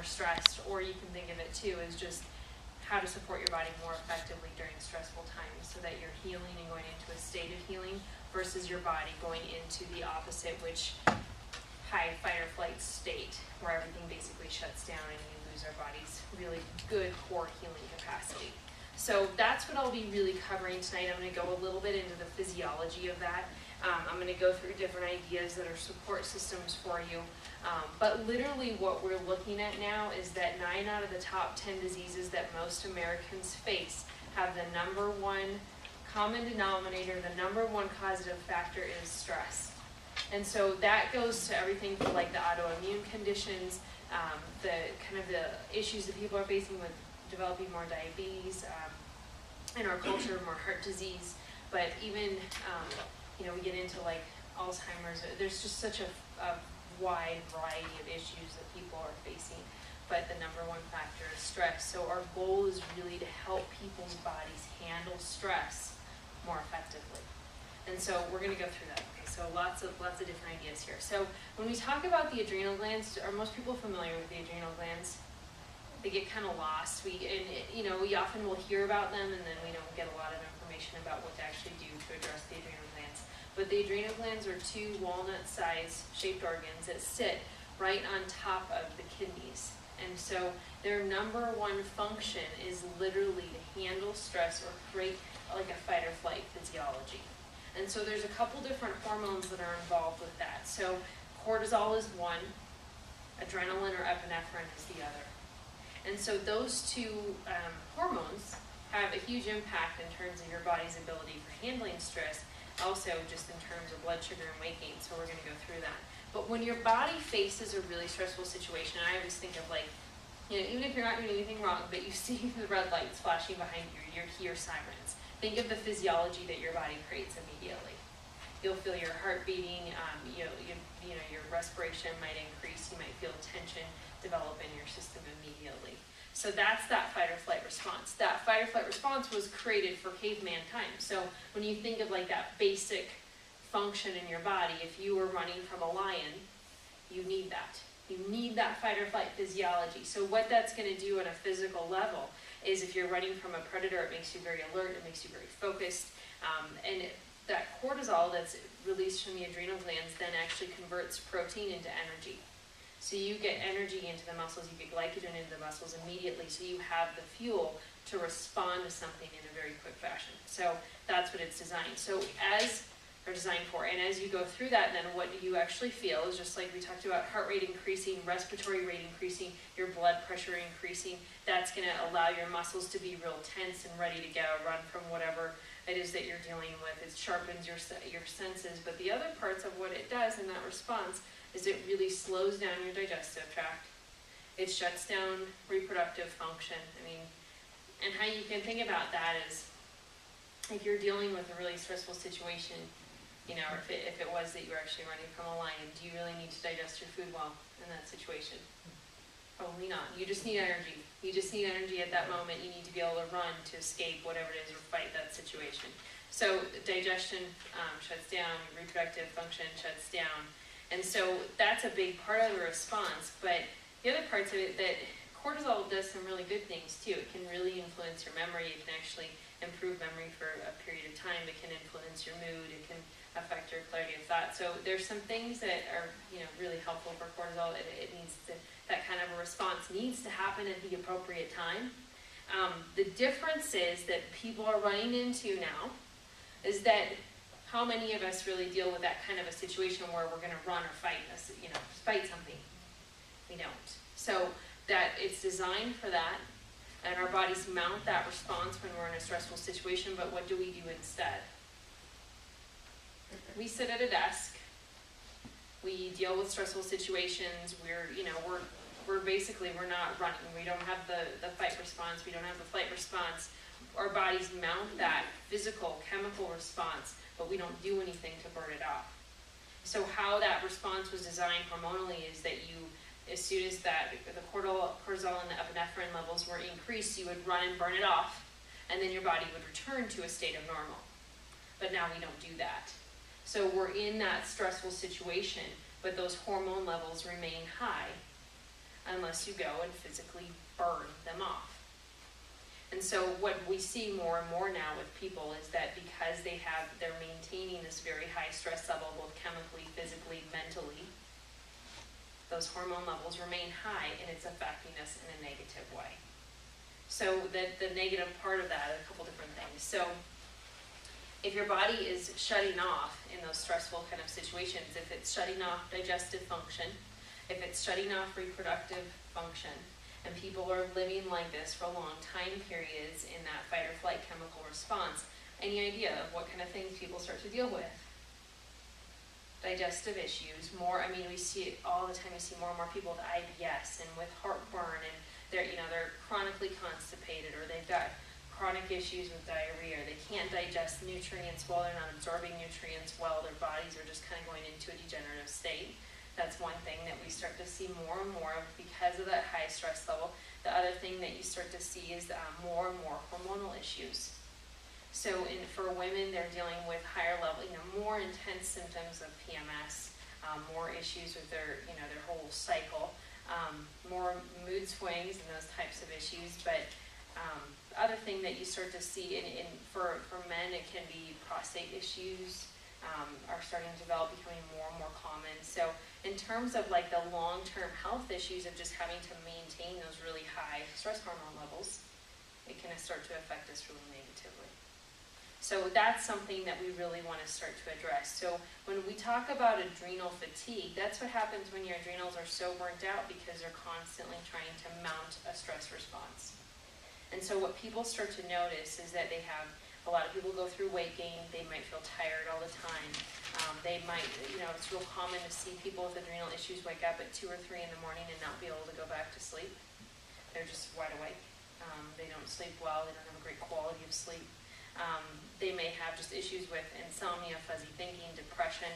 more stressed, or you can think of it too as just how to support your body more effectively during stressful times so that you're healing and going into a state of healing versus your body going into the opposite, which high fight or flight state where everything basically shuts down and we lose our body's really good core healing capacity. So that's what I'll be really covering tonight. I'm going to go a little bit into the physiology of that. I'm going to go through different ideas that are support systems for you. But literally what we're looking at now is that 9 out of the top 10 diseases that most Americans face have the number one common denominator, the number one causative factor is stress. And so that goes to everything from like the autoimmune conditions, the kind of the issues that people are facing with developing more diabetes, in our culture, more heart disease, but even, we get into like Alzheimer's. There's just such a wide variety of issues that people are facing, but the number one factor is stress. So our goal is really to help people's bodies handle stress more effectively. And so we're going to go through that. Okay, so lots of different ideas here. So when we talk about the adrenal glands, are most people familiar with the adrenal glands? They get kind of lost. We often will hear about them, and then we don't get a lot of information about what to actually do to address the adrenal glands. But the adrenal glands are 2 walnut-sized shaped organs that sit right on top of the kidneys. And so their number one function is literally to handle stress or create like a fight or flight physiology. And so there's a couple different hormones that are involved with that. So cortisol is one, adrenaline or epinephrine is the other. And so those 2 hormones have a huge impact in terms of your body's ability for handling stress, also just in terms of blood sugar and weight gain, so we're going to go through that. But when your body faces a really stressful situation, I always think of like, even if you're not doing anything wrong, but you see the red lights flashing behind you, you hear sirens. Think of the physiology that your body creates immediately. You'll feel your heart beating, your respiration might increase, you might feel tension develop in your system immediately. So that's that fight or flight response. That fight or flight response was created for caveman time. So when you think of like that basic function in your body, if you were running from a lion, you need that. You need that fight or flight physiology. So what that's going to do at a physical level is if you're running from a predator, it makes you very alert, it makes you very focused, that cortisol that's released from the adrenal glands then actually converts protein into energy. So you get energy into the muscles, you get glycogen into the muscles immediately, so you have the fuel to respond to something in a very quick fashion. So that's what it's designed. So designed for, and as you go through that, then what do you actually feel is just like we talked about, heart rate increasing, respiratory rate increasing, your blood pressure increasing. That's going to allow your muscles to be real tense and ready to go, run from whatever it is that you're dealing with. It sharpens your senses, but the other parts of what it does in that response is it really slows down your digestive tract. It shuts down reproductive function. And how you can think about that is if you're dealing with a really stressful situation, or if it was that you were actually running from a lion, do you really need to digest your food well in that situation? Probably not. You just need energy. You just need energy at that moment. You need to be able to run to escape whatever it is or fight that situation. So digestion shuts down, reproductive function shuts down. And so that's a big part of the response. But the other parts of it, that cortisol does some really good things too. It can really influence your memory. It can actually improve memory for a period of time. It can influence your mood. It can affect your clarity of thought. So there's some things that are really helpful for cortisol. It needs to, that kind of a response needs to happen at the appropriate time. The difference is that people are running into now is that how many of us really deal with that kind of a situation where we're going to run or fight fight something? We don't. So that it's designed for that, and our bodies mount that response when we're in a stressful situation. But what do we do instead? We sit at a desk. We deal with stressful situations. We're basically not running. We don't have the fight response. We don't have the flight response. Our bodies mount that physical, chemical response, but we don't do anything to burn it off. So how that response was designed hormonally is that as soon as the cortisol and the epinephrine levels were increased, you would run and burn it off, and then your body would return to a state of normal. But now we don't do that. So we're in that stressful situation, but those hormone levels remain high. unless you go and physically burn them off. And so what we see more and more now with people is that because they're maintaining this very high stress level, both chemically, physically, mentally, those hormone levels remain high, and it's affecting us in a negative way. So the negative part of that are a couple different things. So if your body is shutting off in those stressful kind of situations, if it's shutting off digestive function, if it's shutting off reproductive function, and people are living like this for long time periods in that fight or flight chemical response, any idea of what kind of things people start to deal with? Digestive issues, we see it all the time. We see more and more people with IBS and with heartburn, and they're chronically constipated, or they've got chronic issues with diarrhea, or they can't digest nutrients well, they're not absorbing nutrients well, their bodies are just kind of going into a degenerative state. That's one thing that we start to see more and more of because of that high stress level. The other thing that you start to see is more and more hormonal issues. So for women, they're dealing with higher level, more intense symptoms of PMS, more issues with their whole cycle, more mood swings and those types of issues. But the other thing that you start to see for men, it can be prostate issues are starting to develop, becoming more and more common. So in terms of like the long-term health issues of just having to maintain those really high stress hormone levels, it can start to affect us really negatively. So that's something that we really want to start to address. So when we talk about adrenal fatigue, that's what happens when your adrenals are so burnt out because they're constantly trying to mount a stress response. And so what people start to notice is that a lot of people go through weight gain, they might feel tired all the time. They might, it's real common to see people with adrenal issues wake up at 2 or 3 in the morning and not be able to go back to sleep. They're just wide awake. They don't sleep well, they don't have a great quality of sleep. They may have just issues with insomnia, fuzzy thinking, depression.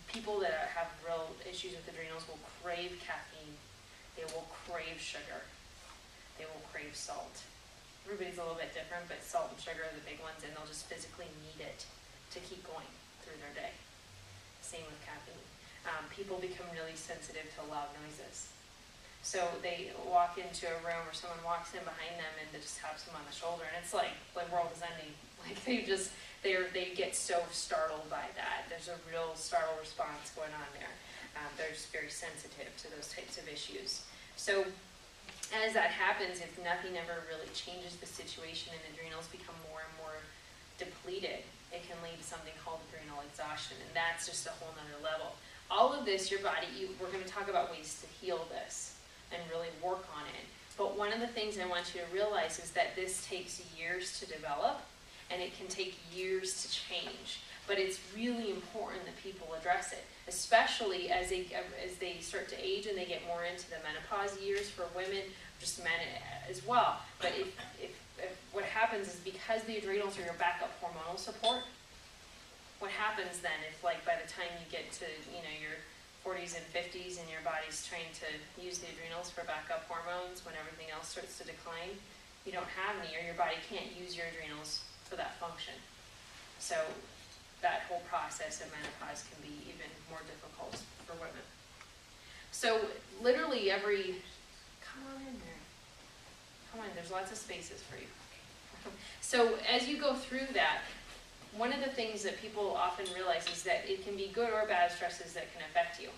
People that have real issues with adrenals will crave caffeine. They will crave sugar. They will crave salt. Everybody's a little bit different, but salt and sugar are the big ones, and they'll just physically need it to keep going through their day. Same with caffeine. People become really sensitive to loud noises. So they walk into a room or someone walks in behind them and they just taps them on the shoulder, and it's like the world is ending. Like they get so startled by that. There's a real startle response going on there. They're just very sensitive to those types of issues. So as that happens, if nothing ever really changes the situation and adrenals become more and more depleted, it can lead to something called adrenal exhaustion, and that's just a whole nother level. All of this, your body, we're going to talk about ways to heal this and really work on it. But one of the things I want you to realize is that this takes years to develop, and it can take years to change. But it's really important that people address it, especially as they start to age and they get more into the menopause years for women, just men as well. But if what happens is because the adrenals are your backup hormonal support, what happens then if, like, by the time you get to your 40s and 50s and your body's trying to use the adrenals for backup hormones when everything else starts to decline, you don't have any, or your body can't use your adrenals for that function. So that whole process of menopause can be even more difficult for women. So literally come on in there. Come on, there's lots of spaces for you. So as you go through that, one of the things that people often realize is that it can be good or bad stresses that can affect you.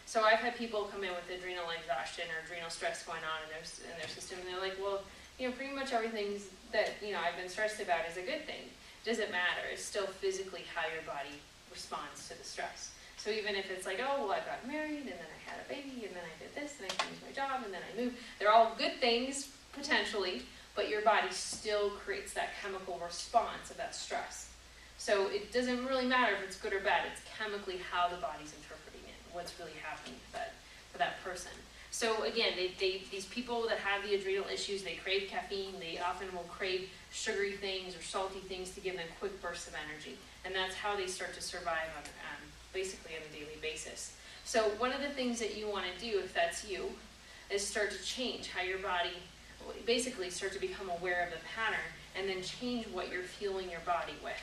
So I've had people come in with adrenal exhaustion or adrenal stress going on in their system, and they're like, well, pretty much everything that I've been stressed about is a good thing. Doesn't matter. It's still physically how your body responds to the stress. So even if it's like, oh, well, I got married, and then I had a baby, and then I did this, and I changed my job, and then I moved. They're all good things, potentially, but your body still creates that chemical response of that stress. So it doesn't really matter if it's good or bad. It's chemically how the body's interpreting it, what's really happening for that person. So again, these people that have the adrenal issues, they crave caffeine. They often will crave sugary things or salty things to give them quick bursts of energy. And that's how they start to survive basically on a daily basis. So one of the things that you want to do, if that's you, is start to change how your body, basically start to become aware of the pattern and then change what you're fueling your body with.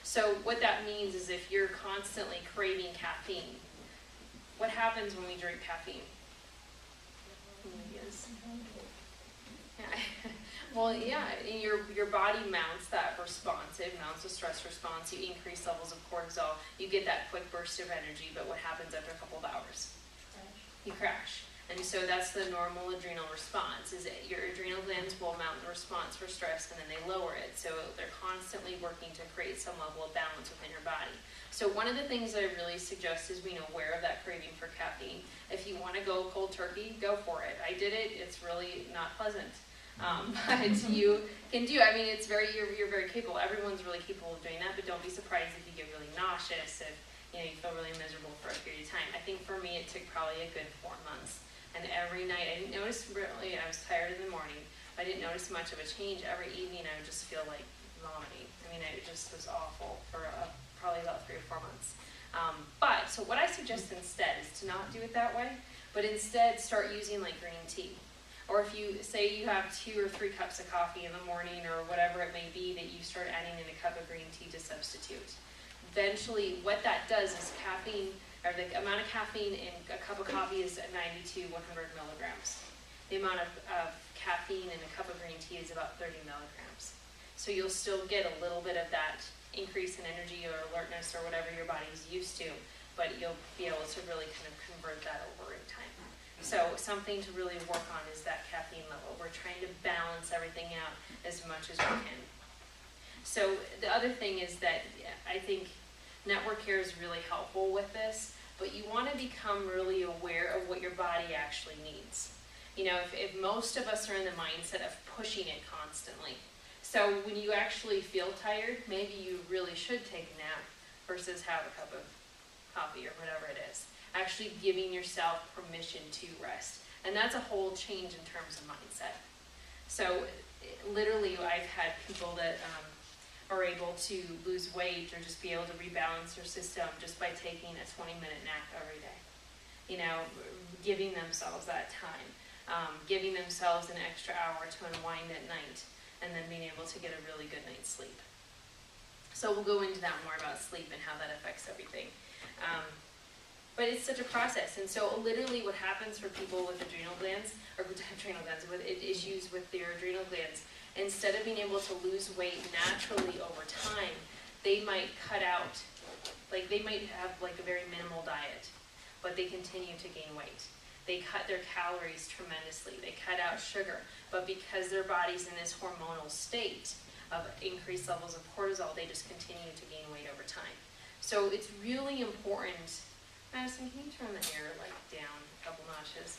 So what that means is if you're constantly craving caffeine, what happens when we drink caffeine? is. Yeah. Well, yeah, and your body mounts that response. It mounts a stress response. You increase levels of cortisol. You get that quick burst of energy, but what happens after a couple of hours? You crash. And so that's the normal adrenal response, is that your adrenal glands will mount the response for stress and then they lower it. So they're constantly working to create some level of balance within your body. So one of the things that I really suggest is being aware of that craving for caffeine. If you want to go cold turkey, go for it. I did it. It's really not pleasant. But you can do, I mean, it's you're very capable. Everyone's really capable of doing that, but don't be surprised if you get really nauseous, if you feel really miserable for a period of time. I think for me, it took probably a good 4 months. And every night, I didn't notice really, I was tired in the morning. I didn't notice much of a change. Every evening, I would just feel like vomiting. I mean, it just was awful for probably about 3 or 4 months. So what I suggest instead is to not do it that way, but instead start using like green tea. Or if you say you have 2 or 3 cups of coffee in the morning or whatever it may be, that you start adding in a cup of green tea to substitute. Eventually, what that does is caffeine, or the amount of caffeine in a cup of coffee is 90 to 100 milligrams. The amount of caffeine in a cup of green tea is about 30 milligrams. So you'll still get a little bit of that increase in energy or alertness or whatever your body's used to, but you'll be able to really kind of convert that over in time. So something to really work on is that caffeine level. We're trying to balance everything out as much as we can. So the other thing is that I think network care is really helpful with this, but you want to become really aware of what your body actually needs. If most of us are in the mindset of pushing it constantly, so when you actually feel tired, maybe you really should take a nap versus have a cup of coffee or whatever it is. Actually giving yourself permission to rest. And that's a whole change in terms of mindset. So literally I've had people that are able to lose weight or just be able to rebalance their system just by taking a 20-minute nap every day. Giving themselves that time. Giving themselves an extra hour to unwind at night and then being able to get a really good night's sleep. So we'll go into that more about sleep and how that affects everything. But it's such a process, and so literally what happens for people with adrenal glands, with issues with their adrenal glands, instead of being able to lose weight naturally over time, they might cut out, they might have a very minimal diet, but they continue to gain weight. They cut their calories tremendously, they cut out sugar, but because their body's in this hormonal state of increased levels of cortisol, they just continue to gain weight over time. So it's really important. Madison, can you turn the air down a couple notches?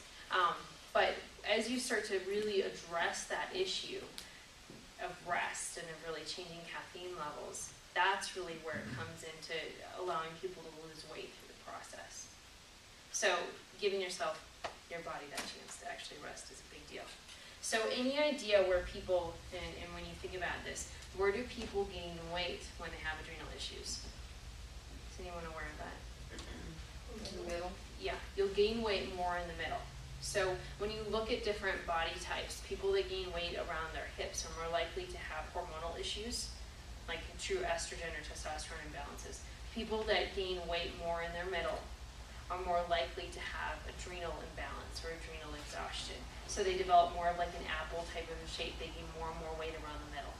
But as you start to really address that issue of rest and of really changing caffeine levels, that's really where it comes into allowing people to lose weight through the process. So giving your body that chance to actually rest is a big deal. So any idea where people, and when you think about this, where do people gain weight when they have adrenal issues? Is anyone aware of that? In the middle? Yeah, you'll gain weight more in the middle. So when you look at different body types, people that gain weight around their hips are more likely to have hormonal issues, like true estrogen or testosterone imbalances. People that gain weight more in their middle are more likely to have adrenal imbalance or adrenal exhaustion. So they develop more of an apple type of shape. They gain more and more weight around the middle.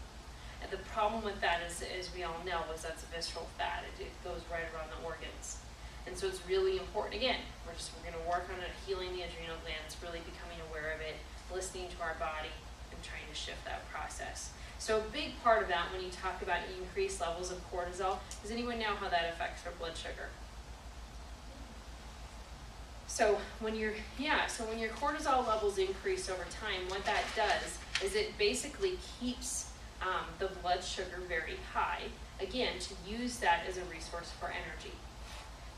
And the problem with that is, as we all know, is that's visceral fat. It goes right around the organs. And so it's really important, again, we're going to work on it, healing the adrenal glands, really becoming aware of it, listening to our body, and trying to shift that process. So a big part of that, when you talk about increased levels of cortisol, does anyone know how that affects our blood sugar? So when your cortisol levels increase over time, what that does is it basically keeps the blood sugar very high, again, to use that as a resource for energy.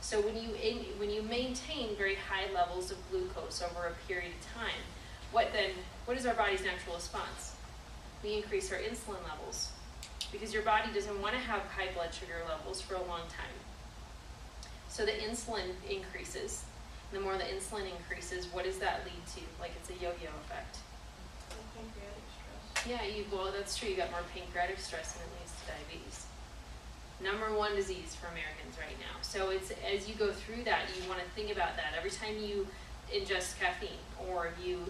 So when you maintain very high levels of glucose over a period of time, what is our body's natural response? We increase our insulin levels because your body doesn't want to have high blood sugar levels for a long time. So the insulin increases. The more the insulin increases, what does that lead to? It's a yo-yo effect. Pancreatic stress. Yeah, well, that's true. You got more pancreatic stress and it leads to diabetes. #1 disease for Americans right now. So it's, as you go through that, you want to think about that. Every time you ingest caffeine or you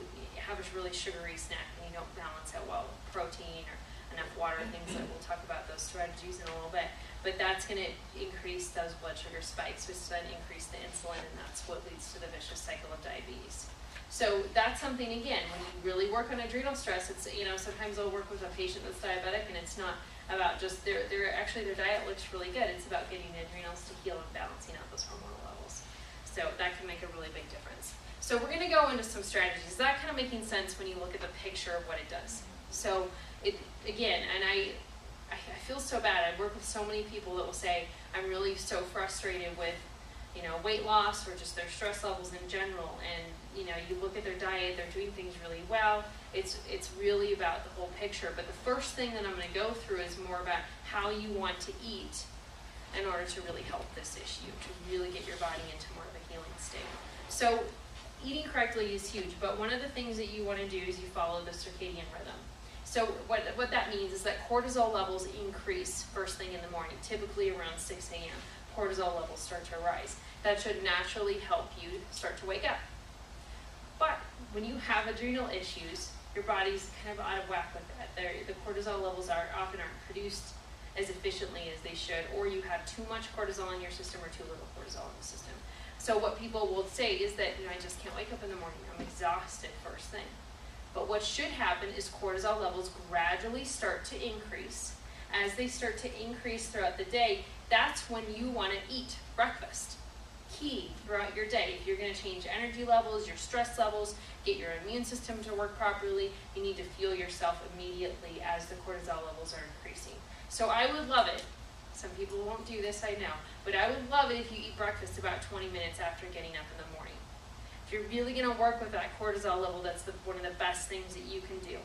have a really sugary snack and you don't balance it well with protein or enough water, things that we'll talk about those strategies in a little bit. But that's going to increase those blood sugar spikes, which then increase the insulin, and that's what leads to the vicious cycle of diabetes. So that's something, again, when you really work on adrenal stress, it's, you know, sometimes I'll work with a patient that's diabetic and it's not about just their diet looks really good. It's about getting the adrenals to heal and balancing out those hormonal levels. So that can make a really big difference. So we're going to go into some strategies. Is that kind of making sense when you look at the picture of what it does? So it, again, and I feel so bad. I work with so many people that will say, I'm really so frustrated with, you know, weight loss or just their stress levels in general. And, you know, you look at their diet, they're doing things really well. It's really about the whole picture. But the first thing that I'm going to go through is more about how you want to eat in order to really help this issue, to really get your body into more of a healing state. So eating correctly is huge, but one of the things that you want to do is you follow the circadian rhythm. So what that means is that cortisol levels increase first thing in the morning, typically around 6 a.m. Cortisol levels start to rise. That should naturally help you start to wake up. But when you have adrenal issues, your body's kind of out of whack with that. The cortisol levels often aren't produced as efficiently as they should, or you have too much cortisol in your system or too little cortisol in the system. So what people will say is that, you know, I just can't wake up in the morning. I'm exhausted first thing. But what should happen is cortisol levels gradually start to increase. As they start to increase throughout the day, that's when you want to eat breakfast. Key throughout your day. If you're going to change energy levels, your stress levels, get your immune system to work properly, you need to fuel yourself immediately as the cortisol levels are increasing. So I would love it. Some people won't do this, I know, but I would love it if you eat breakfast about 20 minutes after getting up in the morning. If you're really going to work with that cortisol level, that's one of the best things that you can do.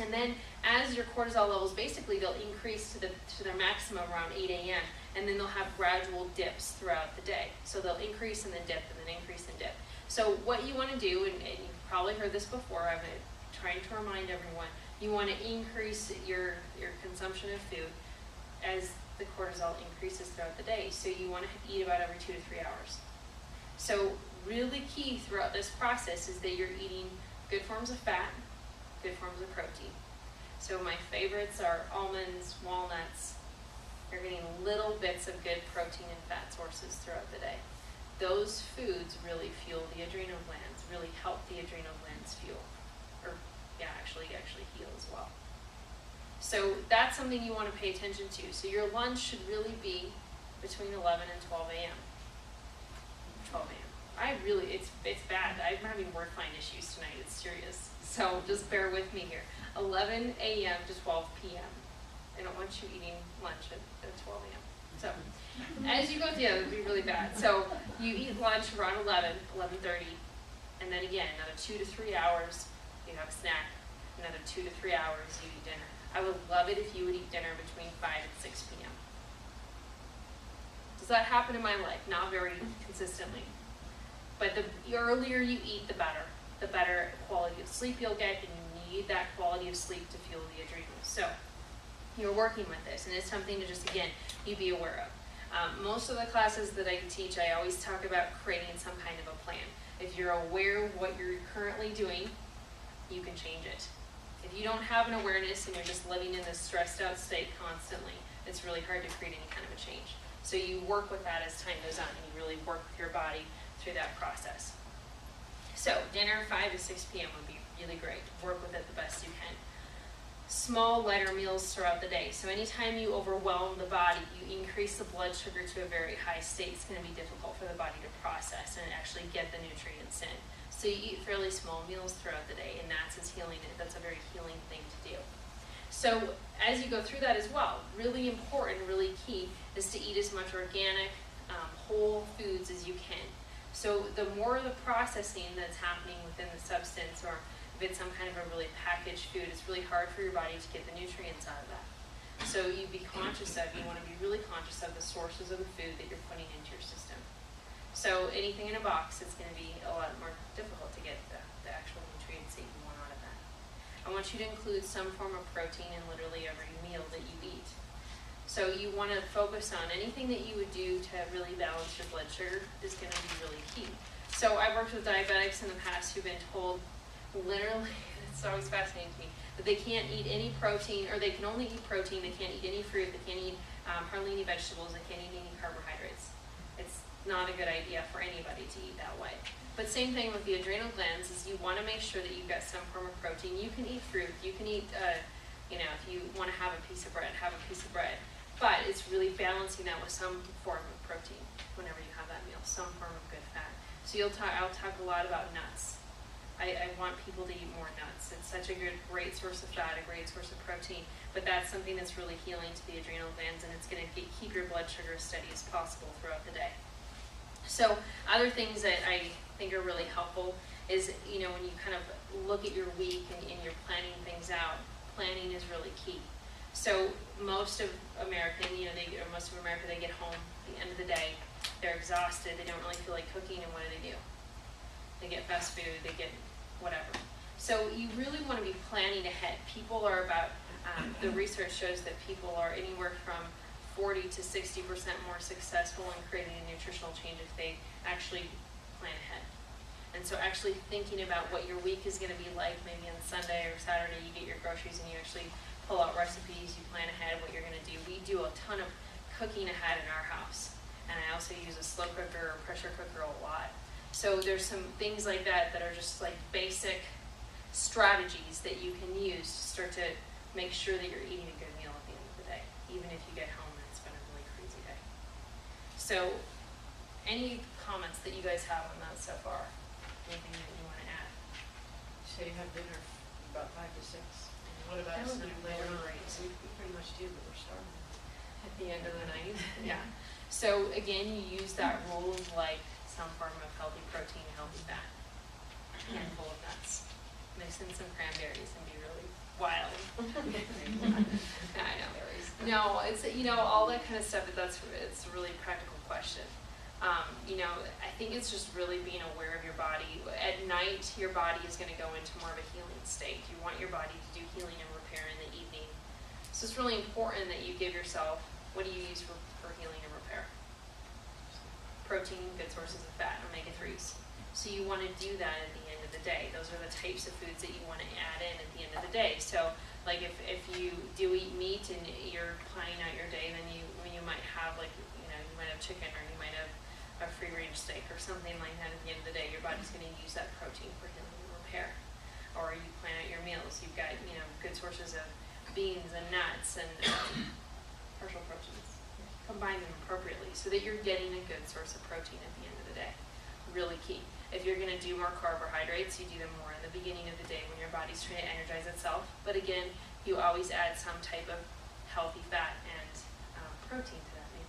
And then as your cortisol levels, basically they'll increase to their maximum around 8 a.m. and then they'll have gradual dips throughout the day. So they'll increase and then dip and then increase and dip. So what you want to do, and you've probably heard this before, I'm trying to remind everyone, you want to increase your consumption of food as the cortisol increases throughout the day. So you want to eat about every 2 to 3 hours. So really key throughout this process is that you're eating good forms of fat, good forms of protein. So my favorites are almonds, walnuts. You're getting little bits of good protein and fat sources throughout the day. Those foods really fuel the adrenal glands, really help the adrenal glands fuel, or actually heal as well. So that's something you want to pay attention to. So your lunch should really be between 11 and 12 a.m. 12 a.m. It's bad. I'm having word find issues tonight. It's serious. So just bear with me here. 11 a.m. to 12 p.m. I don't want you eating lunch at 12 a.m. So as you go through, it would be really bad. So you eat lunch around 11:30, and then again, another 2 to 3 hours, you have a snack. Another 2 to 3 hours, you eat dinner. I would love it if you would eat dinner between 5 and 6 p.m. Does that happen in my life? Not very consistently. But the earlier you eat, the better quality of sleep you'll get, and you need that quality of sleep to fuel the adrenals. So you're working with this, and it's something to just, again, you be aware of. Most of the classes that I teach, I always talk about creating some kind of a plan. If you're aware of what you're currently doing, you can change it. If you don't have an awareness and you're just living in this stressed out state constantly, it's really hard to create any kind of a change. So you work with that as time goes on, and you really work with your body through that process. So dinner 5 to 6 p.m. would be really great. Work with it the best you can. Small, lighter meals throughout the day. So anytime you overwhelm the body, you increase the blood sugar to a very high state, it's going to be difficult for the body to process and actually get the nutrients in. So you eat fairly small meals throughout the day, and that's a very healing thing to do. So as you go through that as well, really important, really key is to eat as much organic, whole foods as you can. So the more the processing that's happening within the substance, or if it's some kind of a really packaged food, it's really hard for your body to get the nutrients out of that. So you want to be really conscious of the sources of the food that you're putting into your system. So anything in a box, it's going to be a lot more difficult to get the actual nutrients that you want out of that. I want you to include some form of protein in literally every meal that you eat. So you want to focus on anything that you would do to really balance your blood sugar is going to be really key. So I've worked with diabetics in the past who've been told literally, it's always fascinating to me, that they can't eat any protein, or they can only eat protein, they can't eat any fruit, they can't eat hardly any vegetables, they can't eat any carbohydrates. It's not a good idea for anybody to eat that way. But same thing with the adrenal glands, is you want to make sure that you've got some form of protein. You can eat fruit, you can eat, if you want to have a piece of bread, have a piece of bread. But it's really balancing that with some form of protein whenever you have that meal, some form of good fat. So I'll talk a lot about nuts. I want people to eat more nuts. It's such a great source of fat, a great source of protein, but that's something that's really healing to the adrenal glands, and it's going to keep your blood sugar as steady as possible throughout the day. So other things that I think are really helpful is, when you kind of look at your week and you're planning things out, planning is really key. So most of America, they get home at the end of the day, they're exhausted, they don't really feel like cooking, and what do? They get fast food, they get whatever. So you really want to be planning ahead. People are about, the research shows that people are anywhere from 40 to 60% more successful in creating a nutritional change if they actually plan ahead. And so actually thinking about what your week is going to be like, maybe on Sunday or Saturday, you get your groceries and you actually pull out recipes, you plan ahead what you're going to do. We do a ton of cooking ahead in our house. And I also use a slow cooker or pressure cooker a lot. So there's some things like that are just like basic strategies that you can use to start to make sure that you're eating a good meal at the end of the day, even if you get home and it's been a really crazy day. So any comments that you guys have on that so far? Anything that you want to add? So you have dinner about 5 to 6. And what about That would be later on? great. We pretty much do, but we're starving. At the end of the night? Yeah. So again, you use that rule of like some form of healthy protein, healthy fat, a handful of nuts. Mix in some cranberries and be really wild. I know. No, it's, all that kind of stuff, it's a really practical question. I think it's just really being aware of your body. At night, your body is going to go into more of a healing state. You want your body to do healing and repair in the evening. So it's really important that you give yourself, what do you use for healing and repair? Protein, good sources of fat, omega-3s. So you want to do that at the end of the day. Those are the types of foods that you want to add in at the end of the day. So like if you do eat meat and you're planning out your day, then you might have you might have chicken, or you might have a free-range steak or something like that. At the end of the day, your body's going to use that protein for healing and repair. Or you plan out your meals. You've got good sources of beans and nuts and partial proteins. Combine them appropriately so that you're getting a good source of protein at the end of the day. Really key. If you're going to do more carbohydrates, you do them more in the beginning of the day when your body's trying to energize itself. But again, you always add some type of healthy fat and protein to that meal.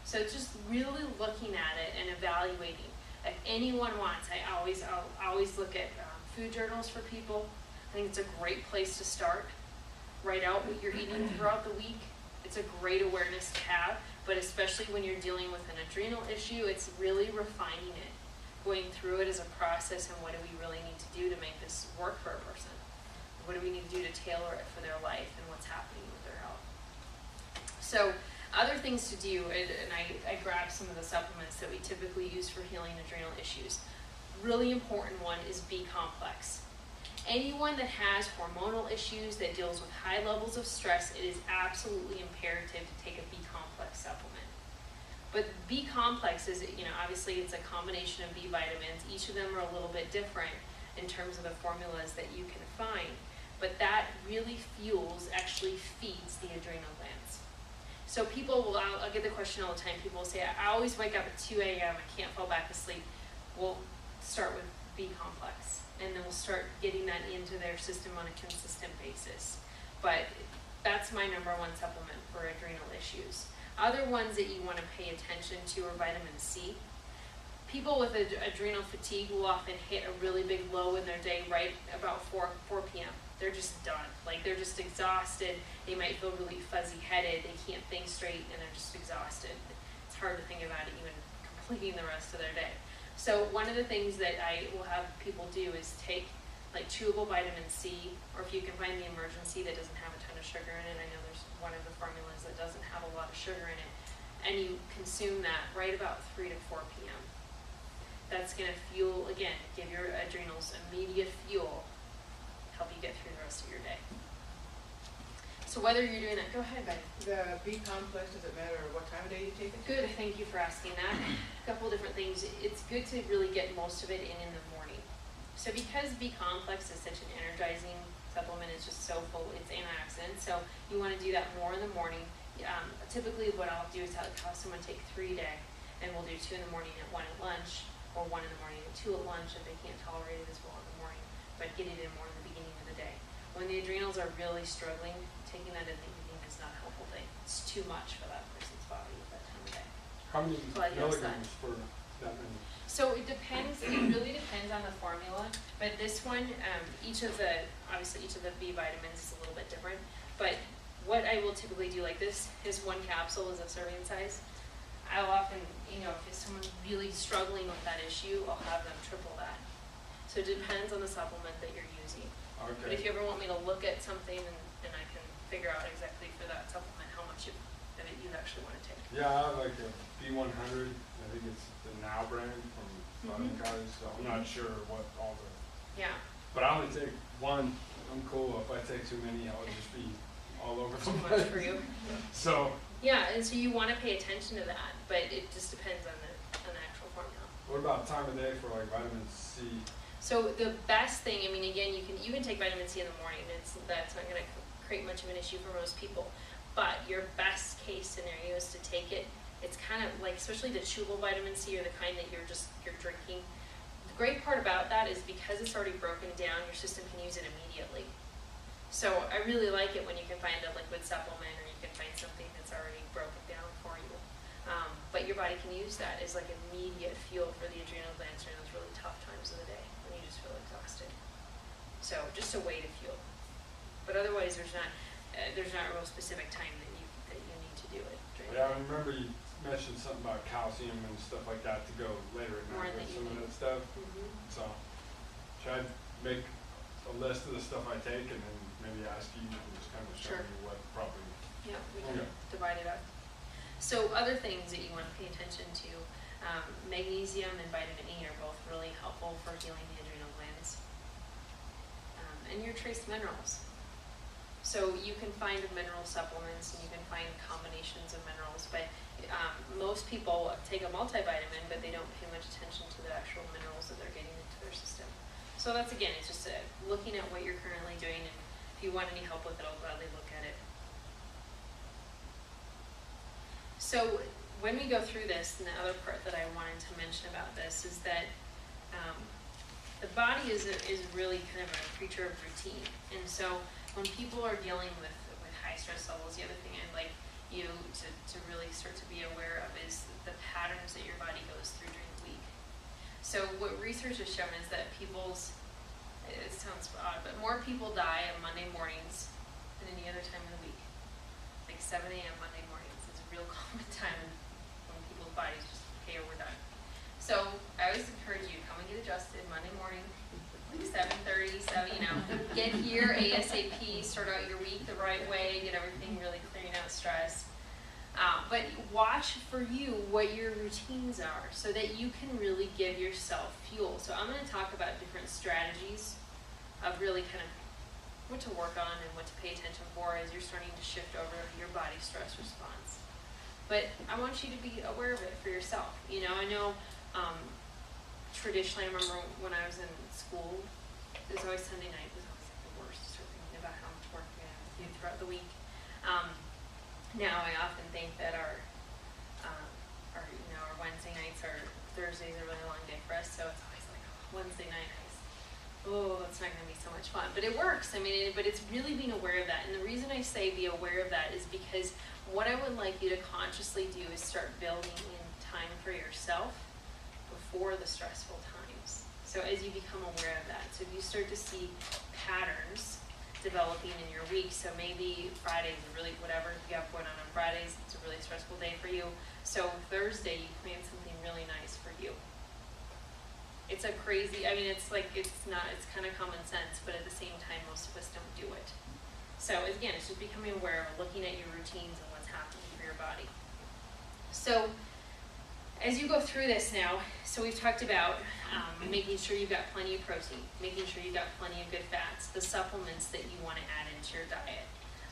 So just really looking at it and evaluating. If anyone wants, I'll always look at food journals for people. I think it's a great place to start. Write out what you're eating throughout the week. It's a great awareness to have, but especially when you're dealing with an adrenal issue, it's really refining it, going through it as a process, and what do we really need to do to make this work for a person? What do we need to do to tailor it for their life and what's happening with their health? So other things to do, and I grabbed some of the supplements that we typically use for healing adrenal issues. Really important one is B-complex. Anyone that has hormonal issues, that deals with high levels of stress, it is absolutely imperative to take a B-complex supplement. But B-complex is, obviously it's a combination of B vitamins. Each of them are a little bit different in terms of the formulas that you can find. But that really actually feeds the adrenal glands. So people I'll get the question all the time. People will say, I always wake up at 2 a.m. I can't fall back asleep. We'll start with B-complex. And then we'll start getting that into their system on a consistent basis. But that's my #1 supplement for adrenal issues. Other ones that you want to pay attention to are vitamin C. People with adrenal fatigue will often hit a really big low in their day right about 4 p.m. They're just done. They're just exhausted. They might feel really fuzzy-headed. They can't think straight, and they're just exhausted. It's hard to think about it even completing the rest of their day. So one of the things that I will have people do is take chewable vitamin C, or if you can find the Emergency that doesn't have a ton of sugar in it. I know there's one of the formulas that doesn't have a lot of sugar in it. And you consume that right about 3 to 4 p.m. That's gonna fuel, again, give your adrenals immediate fuel, help you get through the rest of your day. So whether you're doing that, go ahead, Betty. The B complex, does it matter what time of day you take it? Good, thank you for asking that. A couple different things. It's good to really get most of it in the morning. So because B complex is such an energizing supplement, it's just so full, it's antioxidant, so you want to do that more in the morning. Typically what I'll do is have someone take 3 a day, and we'll do 2 in the morning and 1 at lunch, or 1 in the morning and 2 at lunch if they can't tolerate it as well in the morning, but get it in more in the beginning of the day. When the adrenals are really struggling, taking that in the evening is not a helpful thing. It's too much for that person's body at that time of day. How many So I guess milligrams for that many? So it depends, it really depends on the formula, but this one, obviously each of the B vitamins is a little bit different, but what I will typically do, like this is 1 capsule is a serving size. I'll often, if someone's really struggling with that issue, I'll have them triple that. So it depends on the supplement that you're using. But if Okay. you ever want me to look at something and I can figure out exactly for that supplement how much of it you actually want to take. Yeah, I have like a B100. I think it's the Now brand from Southern Guys, so I'm not sure what all the. Yeah. But I only take 1. I'm cool. If I take too many, I'll just be all over the Too place. much for you. So, Yeah, and so you want to pay attention to that, but it just depends on the actual formula. what about time of day for like vitamin C? So the best thing, I mean, again, you can take vitamin C in the morning. That's not going to create much of an issue for most people. But your best case scenario is to take it. It's kind of like, especially the chewable vitamin C or the kind that you're drinking. The great part about that is because it's already broken down, your system can use it immediately. So I really like it when you can find a liquid supplement or you can find something that's already broken down for you. But your body can use that as like immediate fuel for the adrenal glands during those really tough times of the day when you just feel exhausted. So just a way to fuel. But otherwise, there's not a real specific time that you need to do it. Yeah, I remember you mentioned something about calcium and stuff like that to go later at More night in with the some of evening. that stuff. Mhm. So, should I make a list of the stuff I take and then maybe ask you and just kind of show Sure. me what probably. Yeah, we can Okay. divide it up. So other things that you want to pay attention to, magnesium and vitamin E are both really helpful for healing the adrenal glands. And your trace minerals. So you can find mineral supplements and you can find combinations of minerals, but most people take a multivitamin, but they don't pay much attention to the actual minerals that they're getting into their system. So that's, again, it's just looking at what you're currently doing, and if you want any help with it, I'll gladly look at it. So when we go through this, and the other part that I wanted to mention about this is that the body is really kind of a creature of routine. And so when people are dealing with high stress levels, the other thing I'd like you to really start to be aware of is the patterns that your body goes through during the week. So what research has shown is that it sounds odd, but more people die on Monday mornings than any other time of the week. Like 7 a.m. Monday mornings is a real common time when people's bodies just, okay, we're done. So I always encourage you, come and get adjusted Monday morning, like 7:30, get here ASAP, start out your week the right way, get everything really clearing out stress. But watch for you what your routines are so that you can really give yourself fuel. So I'm going to talk about different strategies of really kind of what to work on and what to pay attention for as you're starting to shift over your body stress response. But I want you to be aware of it for yourself. I know traditionally, I remember when I was in school, it was always Sunday night was always like the worst, to start thinking about how much work we have to do throughout the week. Now I often think that our Wednesday nights or Thursdays are a really long day for us, so it's always like, Wednesday night, that's not going to be so much fun. But it works. But it's really being aware of that. And the reason I say be aware of that is because what I would like you to consciously do is start building in time for yourself before the stressful times. So as you become aware of that, so if you start to see patterns developing in your week, so maybe Fridays are really whatever you have going on Fridays, it's a really stressful day for you. So Thursday you plan something really nice for you. It's a crazy, it's kind of common sense, but at the same time most of us don't do it. So again, it's just becoming aware of looking at your routines and what's happening for your body. So as you go through this now, so we've talked about making sure you've got plenty of protein, making sure you've got plenty of good fats, the supplements that you want to add into your diet.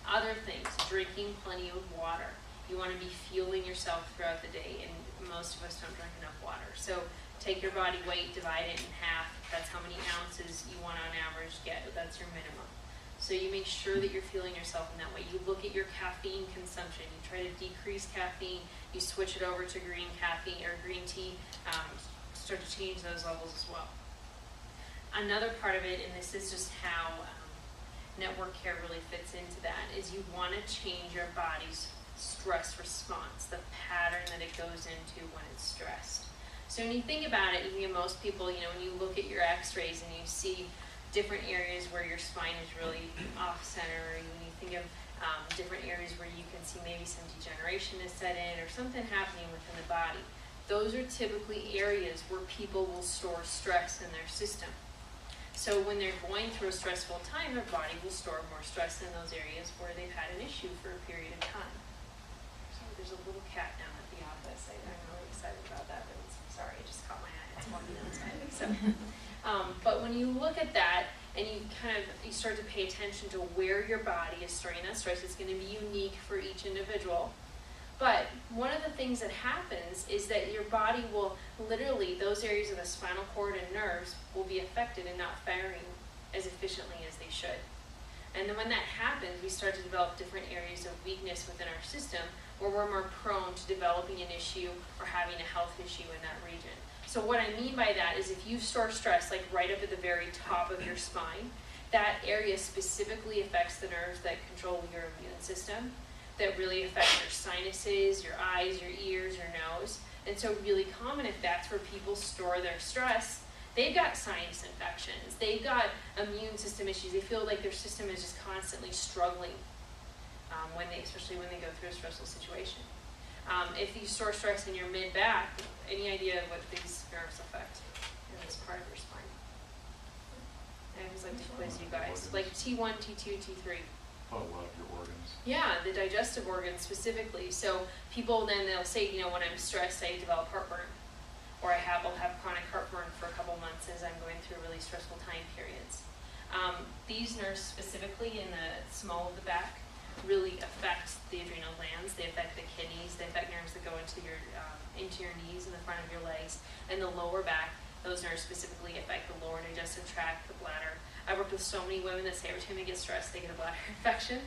Other things, drinking plenty of water. You want to be fueling yourself throughout the day, and most of us don't drink enough water. So take your body weight, divide it in half. That's how many ounces you want on average get. That's your minimum. So you make sure that you're fueling yourself in that way. You look at your caffeine consumption. You try to decrease caffeine. You switch it over to green caffeine or green tea. Start to change those levels as well. Another part of it, and this is just how network care really fits into that, is you want to change your body's stress response, the pattern that it goes into when it's stressed. So when you think about it, most people, when you look at your x-rays and you see different areas where your spine is really off-center, or when you think of different areas where you can see maybe some degeneration is set in or something happening within the body, those are typically areas where people will store stress in their system. So when they're going through a stressful time, their body will store more stress in those areas where they've had an issue for a period of time. So there's a little cat down at the office. I'm really excited about that, but sorry, it just caught my eye. It's walking outside. So, but when you look at that and you start to pay attention to where your body is storing that stress, it's going to be unique for each individual. But one of the things that happens is that your body will literally, those areas of the spinal cord and nerves will be affected and not firing as efficiently as they should. And then when that happens, we start to develop different areas of weakness within our system where we're more prone to developing an issue or having a health issue in that region. So what I mean by that is if you store stress like right up at the very top of your spine, that area specifically affects the nerves that control your immune system, that really affect your sinuses, your eyes, your ears, your nose. And so really common if that's where people store their stress, they've got sinus infections, they've got immune system issues, they feel like their system is just constantly struggling, especially when they go through a stressful situation. If you store stress in your mid-back, any idea what these nerves affect in this part of your spine? I always like to quiz you guys, like T1, T2, T3. Oh, a lot of your organs. Yeah, the digestive organs specifically. So people then they'll say, when I'm stressed, I develop heartburn, or I'll have chronic heartburn for a couple months as I'm going through really stressful time periods. These nerves specifically in the small of the back really affect the adrenal glands. They affect the kidneys. They affect nerves that go into your knees and the front of your legs, and the lower back. Those nerves specifically affect the lower digestive tract, the bladder. I worked with so many women that say every time they get stressed, they get a bladder infection.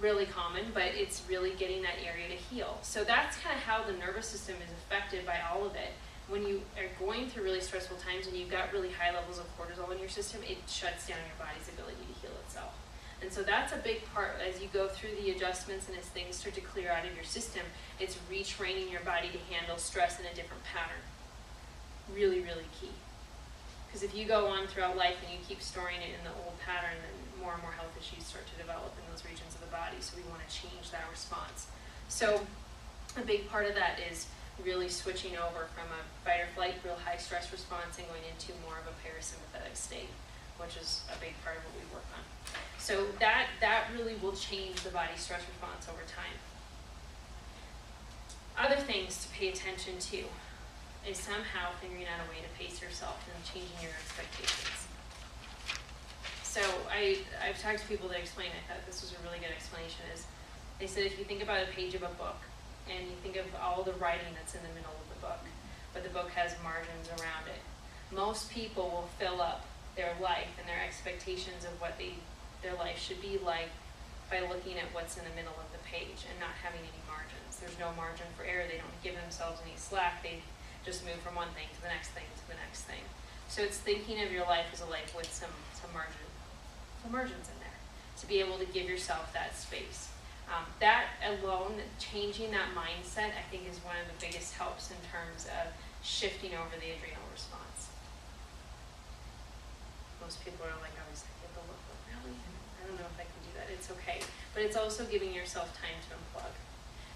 Really common, but it's really getting that area to heal. So that's kind of how the nervous system is affected by all of it. When you are going through really stressful times and you've got really high levels of cortisol in your system, it shuts down your body's ability to heal itself. And so that's a big part as you go through the adjustments and as things start to clear out of your system, it's retraining your body to handle stress in a different pattern. Really, really key. Because if you go on throughout life and you keep storing it in the old pattern, then more and more health issues start to develop in those regions of the body. So we want to change that response. So a big part of that is really switching over from a fight or flight, real high stress response, and going into more of a parasympathetic state, which is a big part of what we work on. So that really will change the body's stress response over time. Other things to pay attention to is somehow figuring out a way to pace yourself and changing your expectations. So I've talked to people that explain, I thought this was a really good explanation, is they said if you think about a page of a book and you think of all the writing that's in the middle of the book, but the book has margins around it, most people will fill up their life and their expectations of what their life should be like by looking at what's in the middle of the page and not having any margins. There's no margin for error. They don't give themselves any slack. They just move from one thing to the next thing to the next thing. So it's thinking of your life as a life with some margins in there, to be able to give yourself that space. That alone, changing that mindset, I think is one of the biggest helps in terms of shifting over the adrenal response. Most people are like, I was like, get the look, really? I don't know if I can do that. It's okay. But it's also giving yourself time to unplug.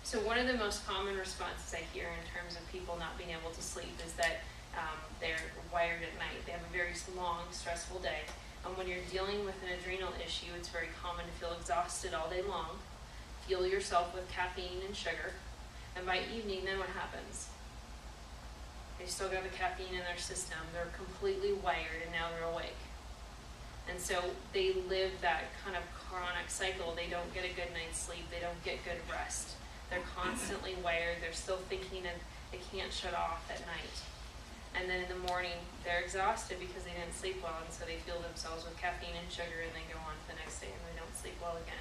So one of the most common responses I hear in terms of people not being able to sleep is that they're wired at night. They have a very long, stressful day. And when you're dealing with an adrenal issue, it's very common to feel exhausted all day long, fuel yourself with caffeine and sugar, and by evening, then what happens? They still got the caffeine in their system. They're completely wired and now they're awake. And so they live that kind of chronic cycle. They don't get a good night's sleep. They don't get good rest. They're constantly wired. They're still thinking and they can't shut off at night. And then in the morning, they're exhausted because they didn't sleep well, and so they fuel themselves with caffeine and sugar, and they go on to the next day and they don't sleep well again.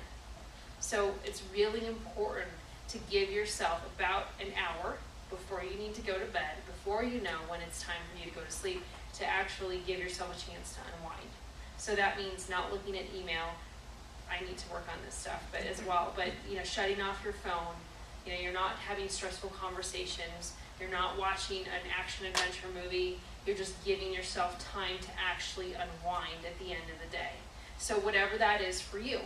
So it's really important to give yourself about an hour before you need to go to bed, before you know when it's time for you to go to sleep, to actually give yourself a chance to unwind. So that means not looking at email. I need to work on this stuff, but as well, but shutting off your phone. You're not having stressful conversations. You're not watching an action adventure movie. You're just giving yourself time to actually unwind at the end of the day. So whatever that is for you.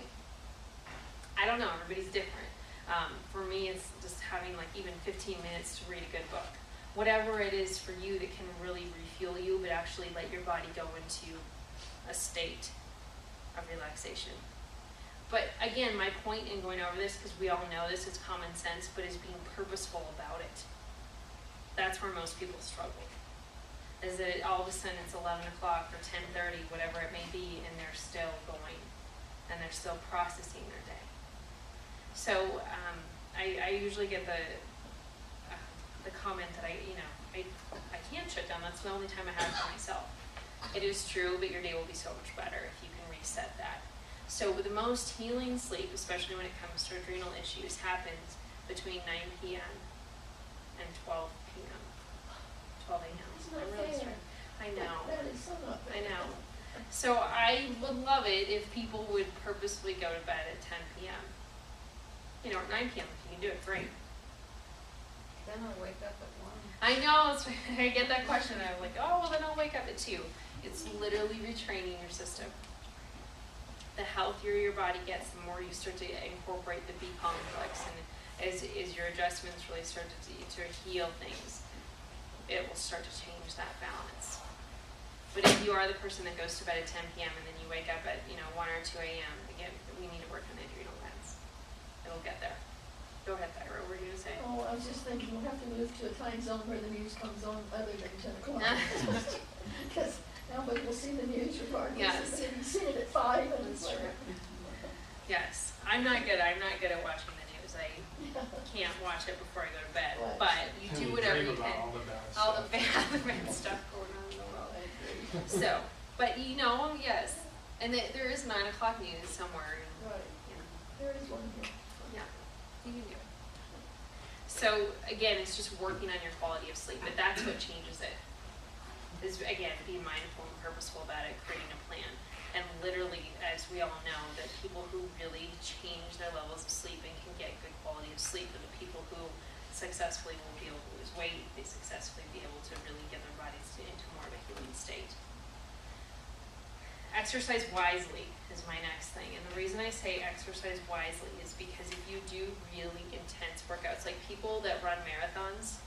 I don't know, everybody's different. For me, it's just having like even 15 minutes to read a good book. Whatever it is for you that can really refuel you, but actually let your body go into a state of relaxation. But again, my point in going over this, because we all know this, it's common sense, but is being purposeful about it. That's where most people struggle. Is that all of a sudden it's 11 o'clock or 10:30, whatever it may be, and they're still going, and they're still processing their day. So I usually get the comment that I can't shut down. That's the only time I have for myself. It is true, but your day will be so much better if you can reset that. So the most healing sleep, especially when it comes to adrenal issues, happens between 9 p.m. and 12 p.m. 12 a.m. I'm really sorry. I know. That is so not fair. I know. So I would love it if people would purposefully go to bed at 10 p.m. At 9 p.m. if you can do it, great. Then I'll wake up at 1. I know, I get that question, and I'm like, oh, well then I'll wake up at 2. It's literally retraining your system. The healthier your body gets, the more you start to incorporate the B complex, and as your adjustments really start to heal things, it will start to change that balance. But if you are the person that goes to bed at 10 p.m. and then you wake up at 1 or 2 a.m., again, we need to work on the adrenal glands. It'll get there. Go ahead, Thyra, what were you going to say? Oh, I was just thinking we'll have to move to a time zone where the news comes on other than 10 o'clock. Because nobody will see the news regardless. Yes. They see it at 5 and it's That's like, true. Yes, I'm not good at watching the news. I can't watch it before I go to bed. Right. But you do whatever you dream about can. all the bad All the stuff. bad stuff going on in the world. I agree. So, but yes, and there is 9 o'clock news somewhere. Right. You know, There is one here. yeah, you can do it. So again, it's just working on your quality of sleep, but that's what changes it. Is again, be mindful and purposeful about it, creating a plan. And literally, as we all know, that people who really change their levels of sleep and can get good quality of sleep are the people who successfully will be able to lose weight, they successfully be able to really get their bodies into more of a healing state. Exercise wisely is my next thing. And the reason I say exercise wisely is because if you do really intense workouts, like people that run marathons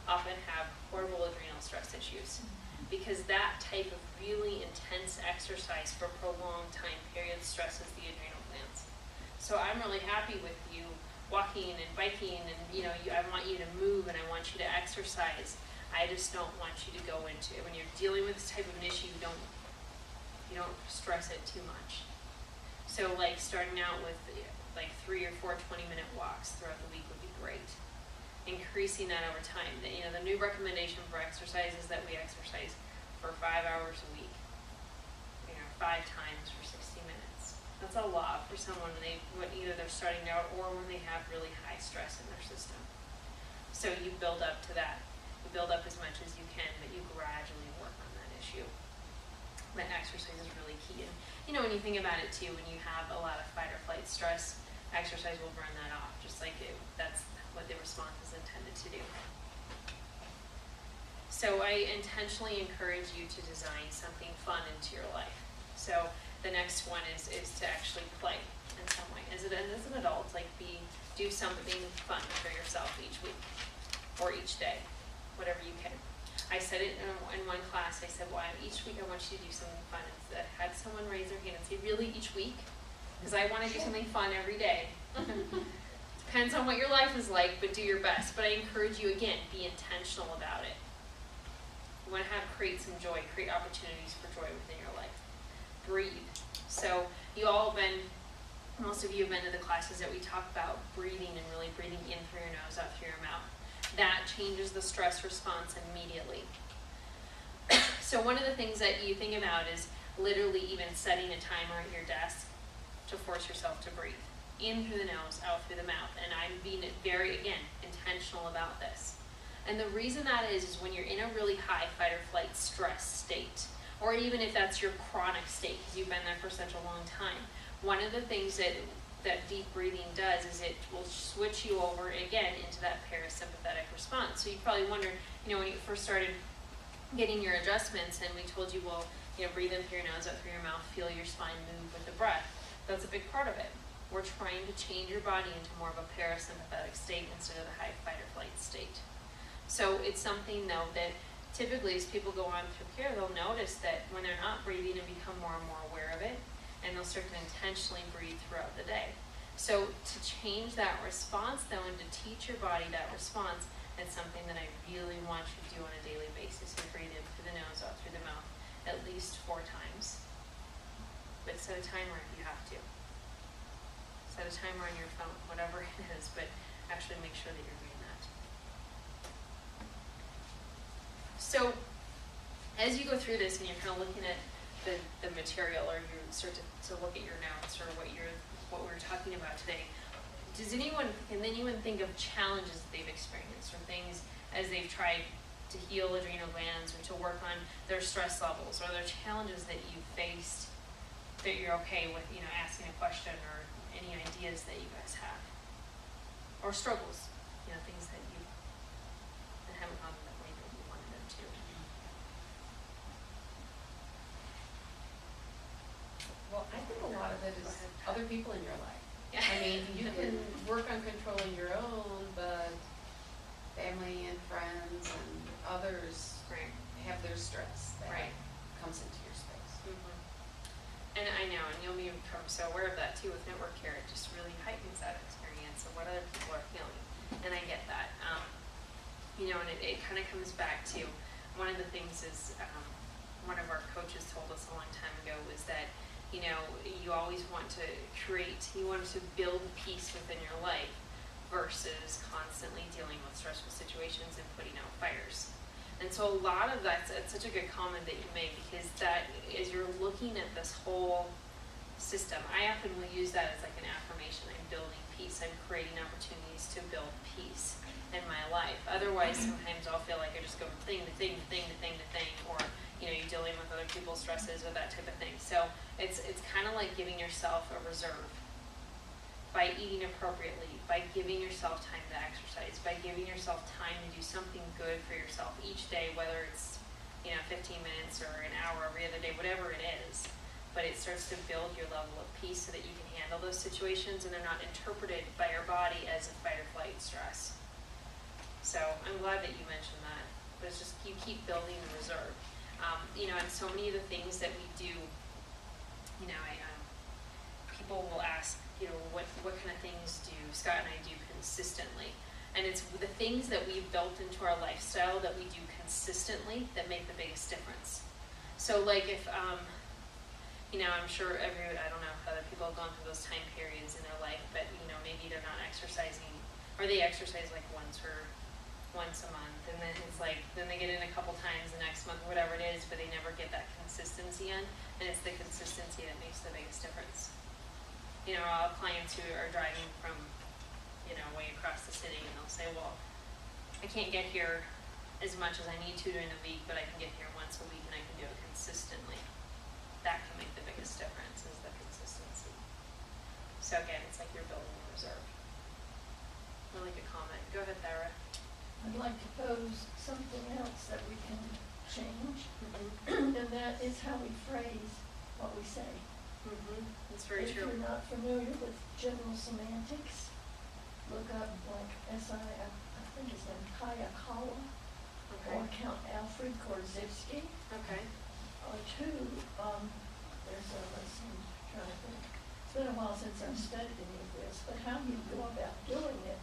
often have horrible adrenal stress issues. Because that type of really intense exercise for prolonged time periods stresses the adrenal glands. So I'm really happy with you walking and biking, and I want you to move and I want you to exercise. I just don't want you to go into it. When you're dealing with this type of an issue, you don't stress it too much. So like starting out with like 3 or 4 20-minute walks throughout the week would be great. Increasing that over time. The new recommendation for exercise is that we exercise for 5 hours a week. 5 times for 60 minutes. That's a lot for someone when either they're starting out or when they have really high stress in their system. So you build up to that. You build up as much as you can, but you gradually work on that issue. But exercise is really key. And when you think about it too, when you have a lot of fight or flight stress, exercise will burn that off, just like that's what the response is intended to do. So I intentionally encourage you to design something fun into your life. So the next one is to actually play in some way. As an adult, do something fun for yourself each week or each day, whatever you can. I said it in one class. I said, well, each week I want you to do something fun. And I had someone raise their hand and say, really, each week? Because I want to do something fun every day. Depends on what your life is like, but do your best. But I encourage you, again, be intentional about it. You want to create some joy, create opportunities for joy within your life. Breathe. So most of you have been to the classes that we talk about breathing and really breathing in through your nose, out through your mouth. That changes the stress response immediately. So one of the things that you think about is literally even setting a timer at your desk to force yourself to breathe. In through the nose, out through the mouth. And I'm being very, again, intentional about this. And the reason that is when you're in a really high fight or flight stress state, or even if that's your chronic state, because you've been there for such a long time, one of the things that deep breathing does is it will switch you over again into that parasympathetic response. So you probably wondered, when you first started getting your adjustments and we told you, well, breathe in through your nose, out through your mouth, feel your spine move with the breath. That's a big part of it. We're trying to change your body into more of a parasympathetic state instead of the high fight or flight state. So it's something, though, that typically as people go on through care, they'll notice that when they're not breathing and become more and more aware of it, and they'll start to intentionally breathe throughout the day. So to change that response, though, and to teach your body that response, it's something that I really want you to do on a daily basis. You breathe in through the nose, out through the mouth, at least 4 times. But set a timer if you have to. Set a timer on your phone, whatever it is, but actually make sure that you're doing that. So, as you go through this and you're kind of looking at the material, or you start to look at your notes or what we're talking about today, can anyone think of challenges that they've experienced or things as they've tried to heal adrenal glands or to work on their stress levels, or there challenges that you faced that you're okay with, asking a question, or any ideas that you guys have, or struggles, things that haven't gone that way that you wanted them to. Well, I think a lot of it is other people in your life. Yeah. I mean, you can work on controlling your own, but family and friends and others Right. have their stress that Right. comes into your space. And I know, and you'll become so aware of that too with network care. It just really heightens that experience of what other people are feeling. And I get that. And it kind of comes back to one of the things is one of our coaches told us a long time ago was that, you always want to you want to build peace within your life versus constantly dealing with stressful situations and putting out fires. And so a lot of it's such a good comment that you made, because that as you're looking at this whole system, I often will use that as like an affirmation. I'm building peace. I'm creating opportunities to build peace in my life. Otherwise, sometimes I'll feel like I just go from thing to thing to thing to thing to thing, or you're dealing with other people's stresses or that type of thing. So it's kind of like giving yourself a reserve by eating appropriately, by giving yourself time to exercise, by giving yourself time to do something good for yourself each day, whether it's 15 minutes or an hour every other day, whatever it is. But it starts to build your level of peace so that you can handle those situations and they're not interpreted by your body as a fight or flight stress. So I'm glad that you mentioned that. But it's just you keep building the reserve. And so many of the things that we do, people will ask, what kind of things do Scott and I do consistently? And it's the things that we've built into our lifestyle that we do consistently that make the biggest difference. So like if, I'm sure I don't know if other people have gone through those time periods in their life, but maybe they're not exercising, or they exercise like once a month, and then it's like, then they get in a couple times the next month, whatever it is, but they never get that consistency in, and it's the consistency that makes the biggest difference. I'll have clients who are driving from, way across the city, and they'll say, well, I can't get here as much as I need to during the week, but I can get here once a week, and I can do it consistently. That can make the biggest difference, is the consistency. So again, it's like you're building a reserve. Really good comment. Go ahead, Thara. I'd like to pose something else that we can change, Mm-hmm. and that is how we phrase what we say. That's very If true. you're not familiar with general semantics, look up like I think his name Kayakawa, Okay. or Count Alfred Korzybski, Okay. or there's a lesson, trying to think. It's been a while since I've studied any of this, but how you go about doing it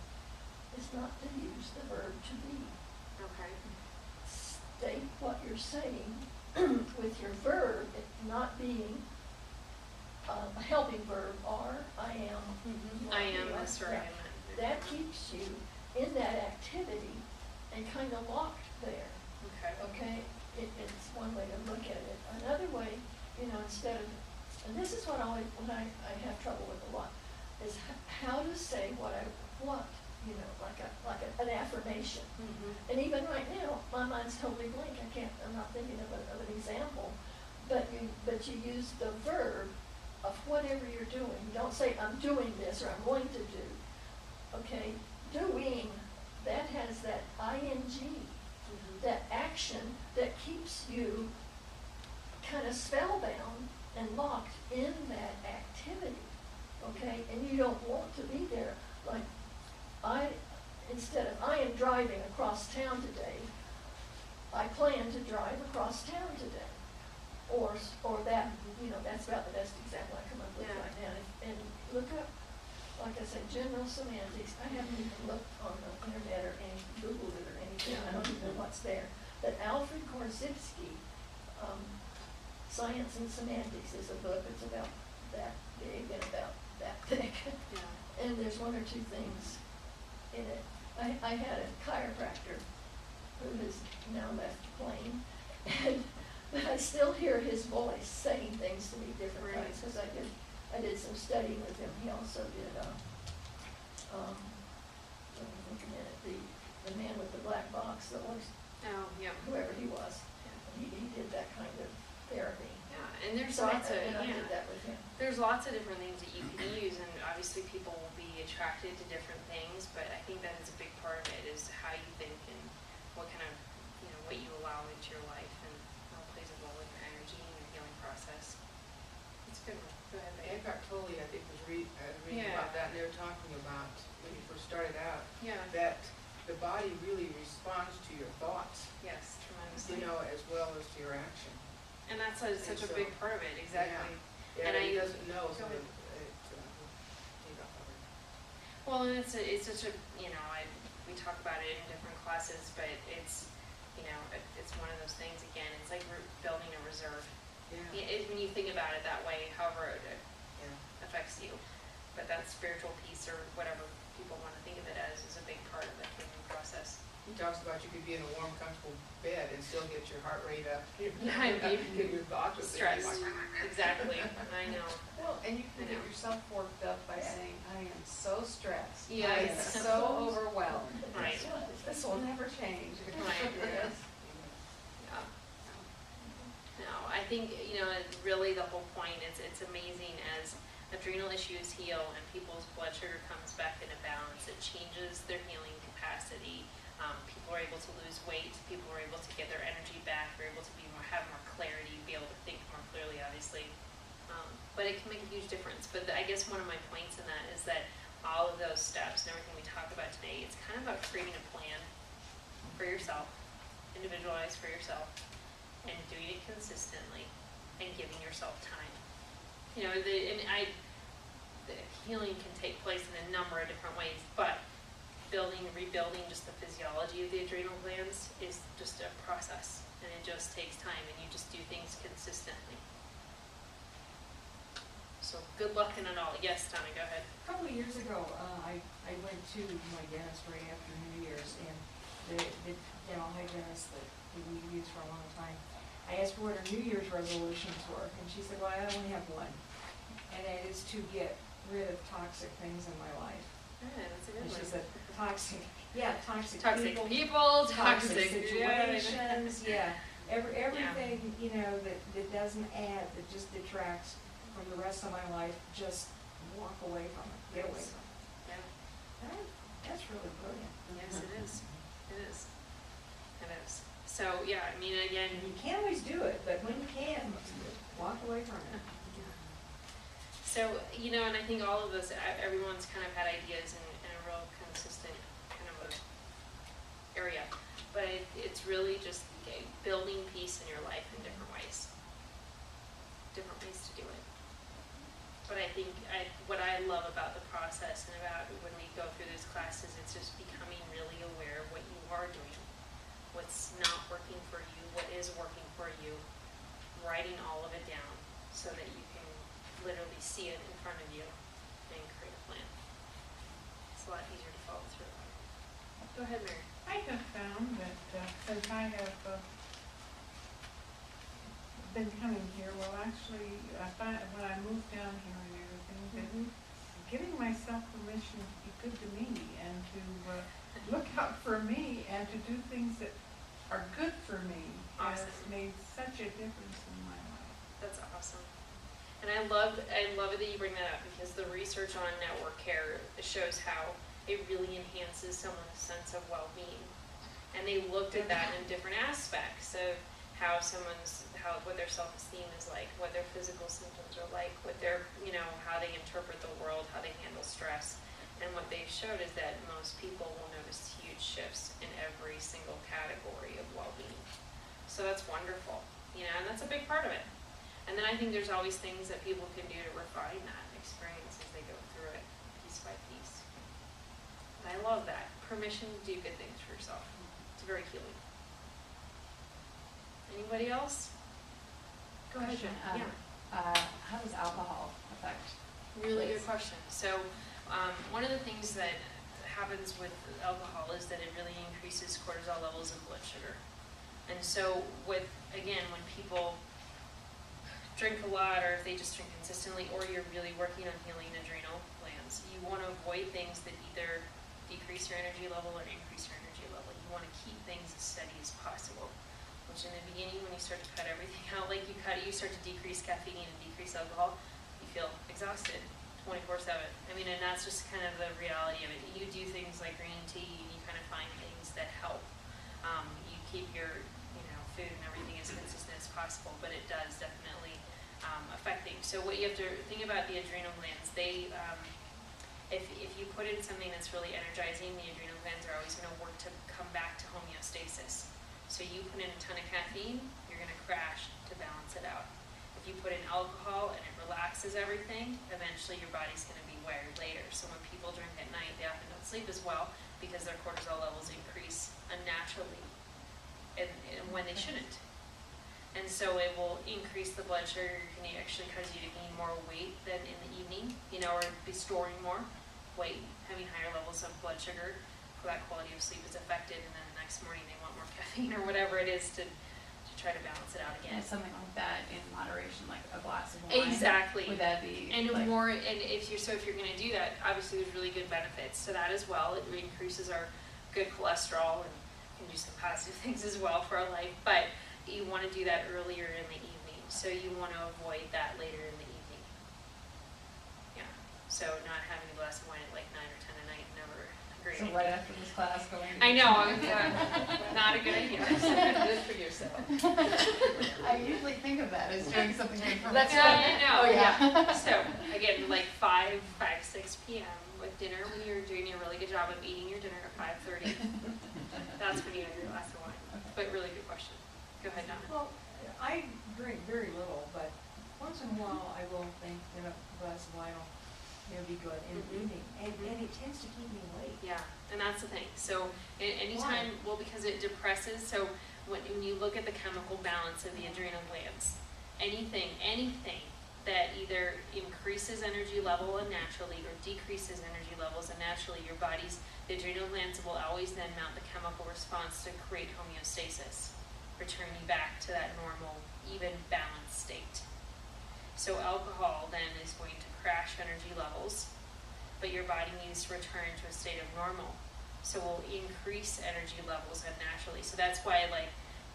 is not to use the verb to be. Okay. state what you're saying with your verb, it not being a helping verb, are, I am. I am this, or I am that. that. That keeps you in that activity and kind of locked there, Okay. okay? It's one way to look at it. Another way, instead of, and this is what when I have trouble with a lot, is how to say what I want, like an affirmation. Mm-hmm. And even right now, my mind's totally blank. I'm not thinking of an example. But you use the verb of whatever you're doing. You don't say, I'm doing this, or I'm going to do. Okay? Doing, that has that ing, that action that keeps you kind of spellbound and locked in that activity. Okay? And you don't want to be there. Like, instead of I am driving across town today, I plan to drive across town today. Or that, that's about the best example I come up with right now. And look up, like I said, general semantics. I haven't even looked on the internet or Googled it or anything. I don't even know what's there. But Alfred Korzybski, Science and Semantics, is a book that's about that big and about that thick. Yeah. And there's one or two things in it. I had a chiropractor who has now left the plane, but I still hear his voice saying things to me different Right. times, because I did some studying with him. He also did, let me think a minute, the man with the black box, Oh, yeah. whoever he was, he did that kind of therapy. Yeah, and there's So I lots of, did that with him. there's lots of different things that you can use, and obviously people will be attracted to different things, but I think that is a big part of it, is how you think and what kind of, what you allow into your life, and how it plays a role in your energy and your healing process. It's a good one. Go ahead, Leah. Eckhart Tolle, I think, was reading Yeah. about that, and they were talking about, when you first started out, Yeah. that the body really responds to your thoughts, Yes, tremendously. as well as to your action. And that's such a so- big part of it, exactly. Yeah, And he I- doesn't know, so Go ahead. Well, and it's such a, we talk about it in different classes, but it's, it's one of those things, again, it's like building a reserve. When you think about it that way, however it affects you. But that spiritual piece, or whatever people want to think of it as, is a big part of the healing process. He talks about you could be in a warm, comfortable bed and still get your heart rate up. Get your thoughts are Stress, thinking exactly, I know. Well, and you can I get know. yourself worked up by saying, I am so stressed. I am Yes. so overwhelmed. Right. This will never change. Right. Yes. Yeah. No, I think, really the whole point is, it's amazing as adrenal issues heal and people's blood sugar comes back into balance, it changes their healing capacity. People are able to lose weight, people are able to get their energy back, they're able to have more clarity, be able to think more clearly, obviously. But it can make a huge difference. But I guess one of my points in that is that all of those steps and everything we talk about today, it's kind of about creating a plan for yourself, individualized for yourself, and doing it consistently and giving yourself time. The healing can take place in a number of different ways, but rebuilding just the physiology of the adrenal glands is just a process, and it just takes time, and you just do things consistently. So good luck in it all. Yes, Donna, go ahead. A couple of years ago, I went to my dentist right after New Year's, and the dental hygienist that we've used for a long time, I asked her what her New Year's resolutions were, and she said, well, I only have one, and that is to get rid of toxic things in my life. That's a good And one. she said, toxic Toxic people, toxic toxic situations. situations, everything, that doesn't add, that just detracts from the rest of my life, just walk away from it, get away from it. Yeah. That's really brilliant. Yes, it is. It is. It is. So, yeah, again, And you can't always do it, but when you can, walk away from it. so, and I think all of us, everyone's kind of had ideas in a real consistent kind of a area. But it's really just building peace in your life in different ways. Different ways to do it. But I think what I love about the process and about when we go through these classes, it's just becoming really aware of what you are doing. what's not working for you, what is working for you, writing all of it down so that you can literally see it in front of you and create a plan. It's a lot easier to follow through. Go ahead, Mary. I have found that since I have been coming here, well, actually, I find when I moved down here and everything, that giving myself permission to be good to me and to look out for me and to do things that are good for me has Awesome. made such a difference in my life. That's awesome. And I love it that you bring that up, because the research on network care shows how it really enhances someone's sense of well-being. And they looked at that in different aspects of what their self-esteem is like, what their physical symptoms are like, what their, how they interpret the world, how they handle stress. And what they showed is that most people will notice huge shifts in every single category of well-being. So that's wonderful, and that's a big part of it. And then I think there's always things that people can do to refine that experience as they go through it, piece by piece. And I love that. Permission to do good things for yourself. It's very healing. Anybody else? Go ahead, Question, Jen. how does alcohol affect? Really good kids? question. So, one of the things that happens with alcohol is that it really increases cortisol levels and blood sugar. And so, when people drink a lot, or if they just drink consistently, or you're really working on healing adrenal glands, you want to avoid things that either decrease your energy level or increase your energy level. You want to keep things as steady as possible. Which in the beginning, when you start to cut everything out, you start to decrease caffeine and decrease alcohol, you feel exhausted 24/7. And that's just kind of the reality of it. You do things like green tea, and you kind of find things that help. You keep your, food and everything as consistent as possible, but it does definitely affect things. So what you have to think about the adrenal glands, they, if you put in something that's really energizing, the adrenal glands are always going to work to come back to homeostasis. So you put in a ton of caffeine, you're going to crash to balance it out. If you put in alcohol and it relaxes everything, eventually your body's going to be wired later. So when people drink at night, they often don't sleep as well because their cortisol levels increase unnaturally and when they shouldn't. And so it will increase the blood sugar, can actually cause you to gain more weight than in the evening, or be storing more weight, having higher levels of blood sugar. That quality of sleep is affected, and then the next morning they want more caffeine or whatever it is to try to balance it out again. And something like that in moderation, like a glass of wine. Exactly. Would that be And like, if you're going to do that, obviously there's really good benefits to that as well. It increases our good cholesterol and can do some positive things as well for our life. But you want to do that earlier in the evening, so you want to avoid that later in the evening. Yeah. So not having a glass of wine at like 9 or 10 at night, never a great so idea. right after this class going? I know, not a good idea. Good for yourself. I usually think of that as doing something good for That's myself. right, I know, Oh, yeah. So, again, like 6 p.m. with dinner, when you're doing a really good job of eating your dinner at 5:30, that's when you have your glass of wine. But really good question. Go ahead, Donna. Well, I drink very little, but once in a while I will think that a glass of wine will be good in the evening, and it tends to keep me awake. Yeah, and that's the thing. So anytime, well, because it depresses, so when you look at the chemical balance of the adrenal glands, anything that either increases energy level unnaturally or decreases energy levels unnaturally, the adrenal glands will always then mount the chemical response to create homeostasis, return you back to that normal, even balanced state. So alcohol then is going to crash energy levels, but your body needs to return to a state of normal. So we'll increase energy levels unnaturally. So that's why,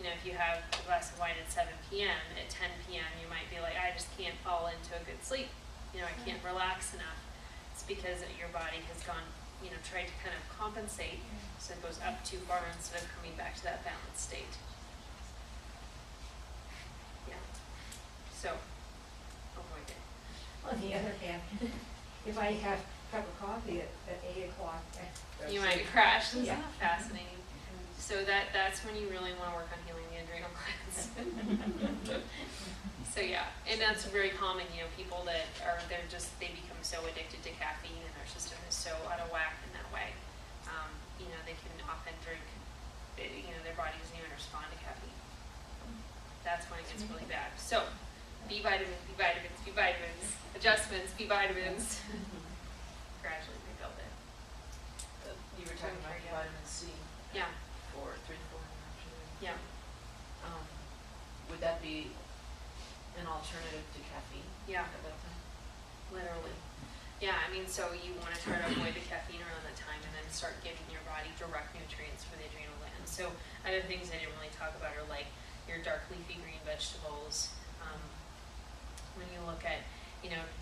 if you have a glass of wine at 7 p.m., at 10 p.m. you might be like, I just can't fall into a good sleep. I can't relax enough. It's because your body has gone, tried to kind of compensate, so it goes up too far instead of coming back to that balanced state. Yeah. So, avoid it. On the other hand, if I have a cup of coffee at 8 o'clock, You might crash. Yeah. Fascinating. So that's when you really want to work on healing the adrenal glands. So yeah, and that's very common. People that they become so addicted to caffeine and their system is so out of whack in that way. They can often drink their body doesn't even respond to caffeine. That's when it gets really bad. So, B vitamins, B vitamins, B vitamins, adjustments, B vitamins. Gradually rebuild it. You were talking about vitamin C Yeah, for 3 to 4 actually. yeah, Would that be an alternative to caffeine yeah, at that time? literally. Yeah, I mean, so you want to try to avoid the caffeine around that time and then start giving your body direct nutrients for the adrenal glands. So other things I didn't really talk about are like your dark leafy green vegetables. When you look at,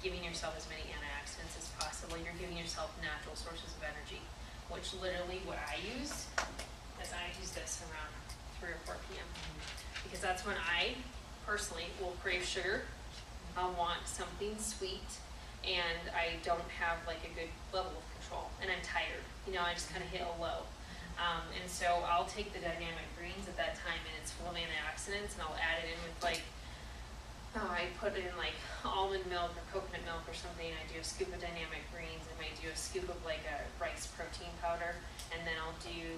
giving yourself as many antioxidants as possible, you're giving yourself natural sources of energy, which literally what I use is I use this around 3 or 4 p.m. because that's when I personally will crave sugar. I'll want something sweet, and I don't have like a good level of control, and I'm tired. I just kind of hit a low. And so I'll take the dynamic greens at that time, and it's full of antioxidants, and I'll add it in with like, I put in like almond milk or coconut milk or something. I do a scoop of dynamic greens. I might do a scoop of like a rice protein powder, and then I'll do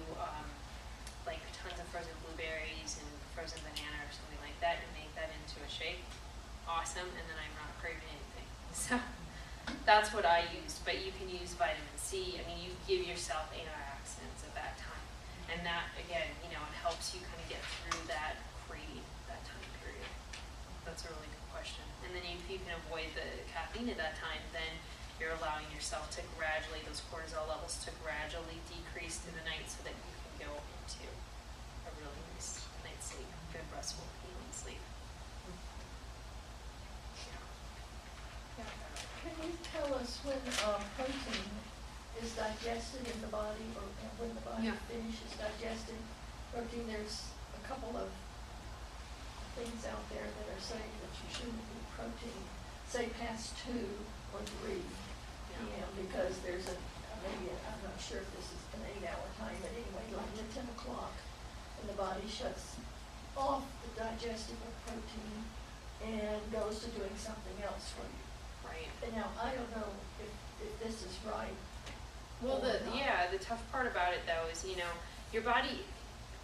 like tons of frozen blueberries and frozen banana or something like that, and make that into a shake. Awesome, and then I'm not craving anything. So that's what I use, but you can use vitamin C. I mean, you give yourself antioxidants at that time, and that again, it helps you kind of get through that craving, that time period. That's a really good question. And then if you can avoid the caffeine at that time, then you're allowing yourself to gradually, those cortisol levels to gradually decrease through the night so that you can go into a really nice night's sleep, good restful healing sleep. Can you tell us when protein is digested in the body, or when the body Yeah. finishes digesting protein? There's a couple of things out there that are saying that you shouldn't eat protein, say past 2 or 3 p.m. because there's I'm not sure if this is an 8-hour time, but anyway, like at 10 o'clock, and the body shuts off the digestible protein and goes to doing something else for you. Right. And now, I don't know if this is right. Well, or not. the tough part about it though is, your body,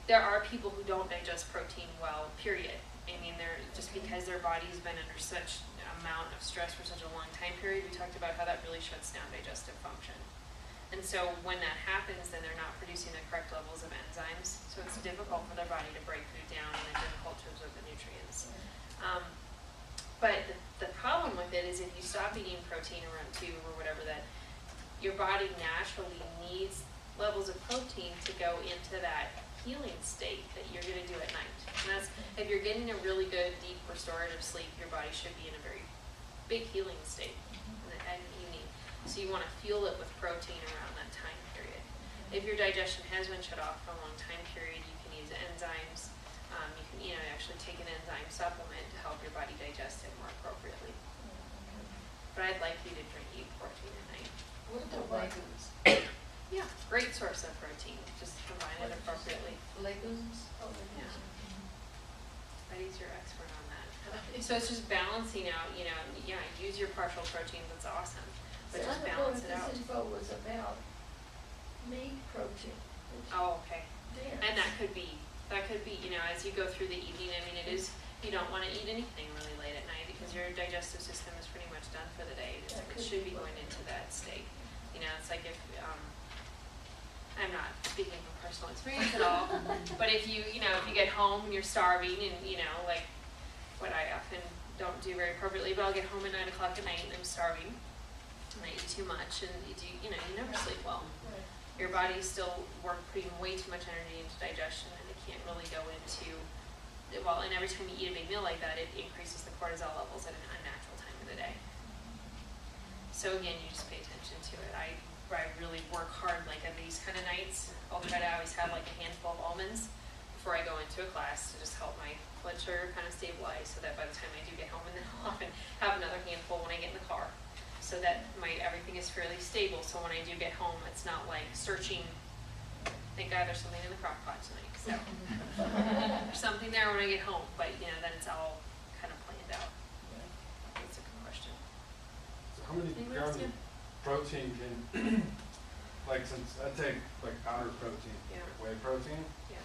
there are people who don't digest protein well, period. I mean, they're just because their body's been under such amount of stress for such a long time period. We talked about how that really shuts down digestive function. And so when that happens, then they're not producing the correct levels of enzymes. So it's difficult for their body to break food down, and then difficult to absorb the nutrients. But the problem with it is if you stop eating protein around 2 or whatever, that your body naturally needs levels of protein to go into that healing state that you're going to do at night. And that's, if you're getting a really good, deep, restorative sleep, your body should be in a very big healing state at evening. So you want to fuel it with protein around that time period. If your digestion has been shut off for a long time period, you can use enzymes. You can, actually take an enzyme supplement to help your body digest it more appropriately. But I'd like you to eat protein at night. What about legumes? Yeah, great source of protein. Just combine it appropriately. Legumes? Oh, Yeah. Betty's your expert on that. So it's just balancing out, use your partial proteins, that's awesome. But just balance it I out. don't know if this info was about meat protein. Oh, okay. Dance. And that could be, as you go through the evening, I mean, you don't want to eat anything really late at night because your digestive system is pretty much done for the day. That It could should be be going into that state. It's like if, I'm not speaking from personal experience at all, but if you get home and you're starving and, like what I often don't do very appropriately, but I'll get home at 9 o'clock at night and I'm starving and I eat too much and you never sleep well. Right. Your body's still putting way too much energy into digestion, and it can't really go into, and every time you eat a big meal like that, it increases the cortisol levels at an unnatural time of the day. So again, you just pay attention to it. I really work hard, like on these kind of nights, I'll try to always have like a handful of almonds before I go into a class to just help my blood sugar kind of stabilize, so that by the time I do get home, and then I'll often have another handful when I get in the car, so that everything is fairly stable. So when I do get home, it's not like searching. Thank God there's something in the crock pot tonight. So there's something there when I get home, but then it's all kind of planned out. That's a good question. So how many Anybody grams else? of protein can, since I take like powder protein, Yeah. like whey protein, Yeah.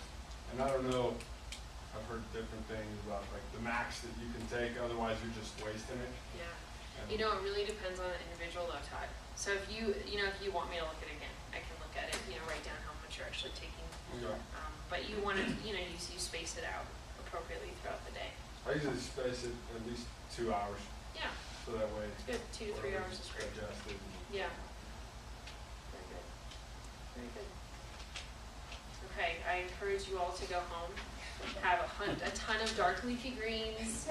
And I don't know, I've heard different things about like the max that you can take, otherwise you're just wasting it. Yeah. And- You know, it really depends on the individual though, Todd. So if you want me to look at it again, I can look at it, write down how much you're actually taking. Okay. But you wanna, you space it out appropriately throughout the day. I usually space it at least 2 hours, Yeah, so that way. good, 2 to 3 hours is great. Digested. Yeah. Very good. Very good. Okay, I encourage you all to go home, have a ton of dark leafy greens,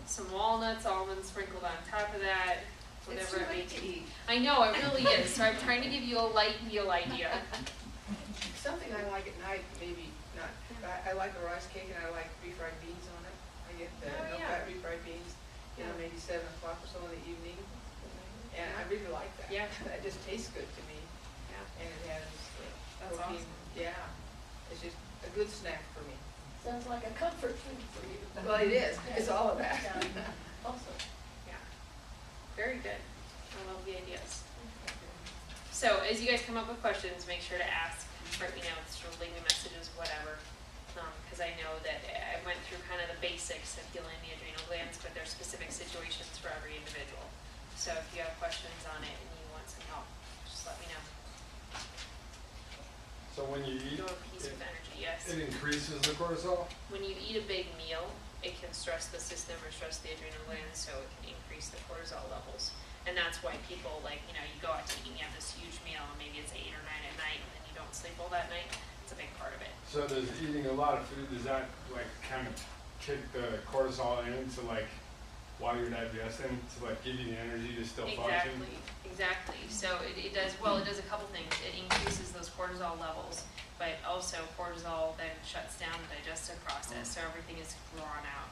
some walnuts, almonds sprinkled on top of that, It's whatever too it may late to be. eat. I know, it really is, so I'm trying to give you a light meal idea. Something I like at night, maybe not, I like a rice cake and I like refried beans on it. I get the Oh, yeah. no-fat refried beans, maybe 7 o'clock or so in the evening. And I really like that. Yeah. That just tastes good to me. Yeah. And it has That's protein. awesome. Yeah, it's just a good snack for me. Sounds like a comfort food for you. Well, it is, it's all of that. Yeah. Awesome. Yeah. Very good. I love the ideas. So as you guys come up with questions, make sure to ask, or, sort of leave me messages, whatever. Because I know that I went through kind of the basics of healing the adrenal glands, but there's specific situations for every individual. So if you have questions on it and you want some help, just let me know. So when you eat, Go a piece of energy, yes. it increases the cortisol? When you eat a big meal, it can stress the system or stress the adrenal glands, so it can increase the cortisol levels. And that's why people you go out to eat and you have this huge meal, and maybe it's 8 or 9 at night, and then you don't sleep well that night. It's a big part of it. So does eating a lot of food, does that like kind of kick the cortisol into like while you're digesting to like give you the energy to still function? Exactly. So it does a couple things. It increases those cortisol levels, but also cortisol then shuts down the digestive process, so everything is drawn out.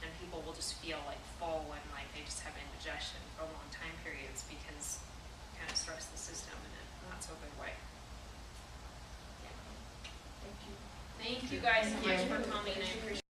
And people will just feel like full and like they just have indigestion for long time periods because it kind of stress the system in a not so good way. Thank you. Thank you guys so much for coming. I appreciate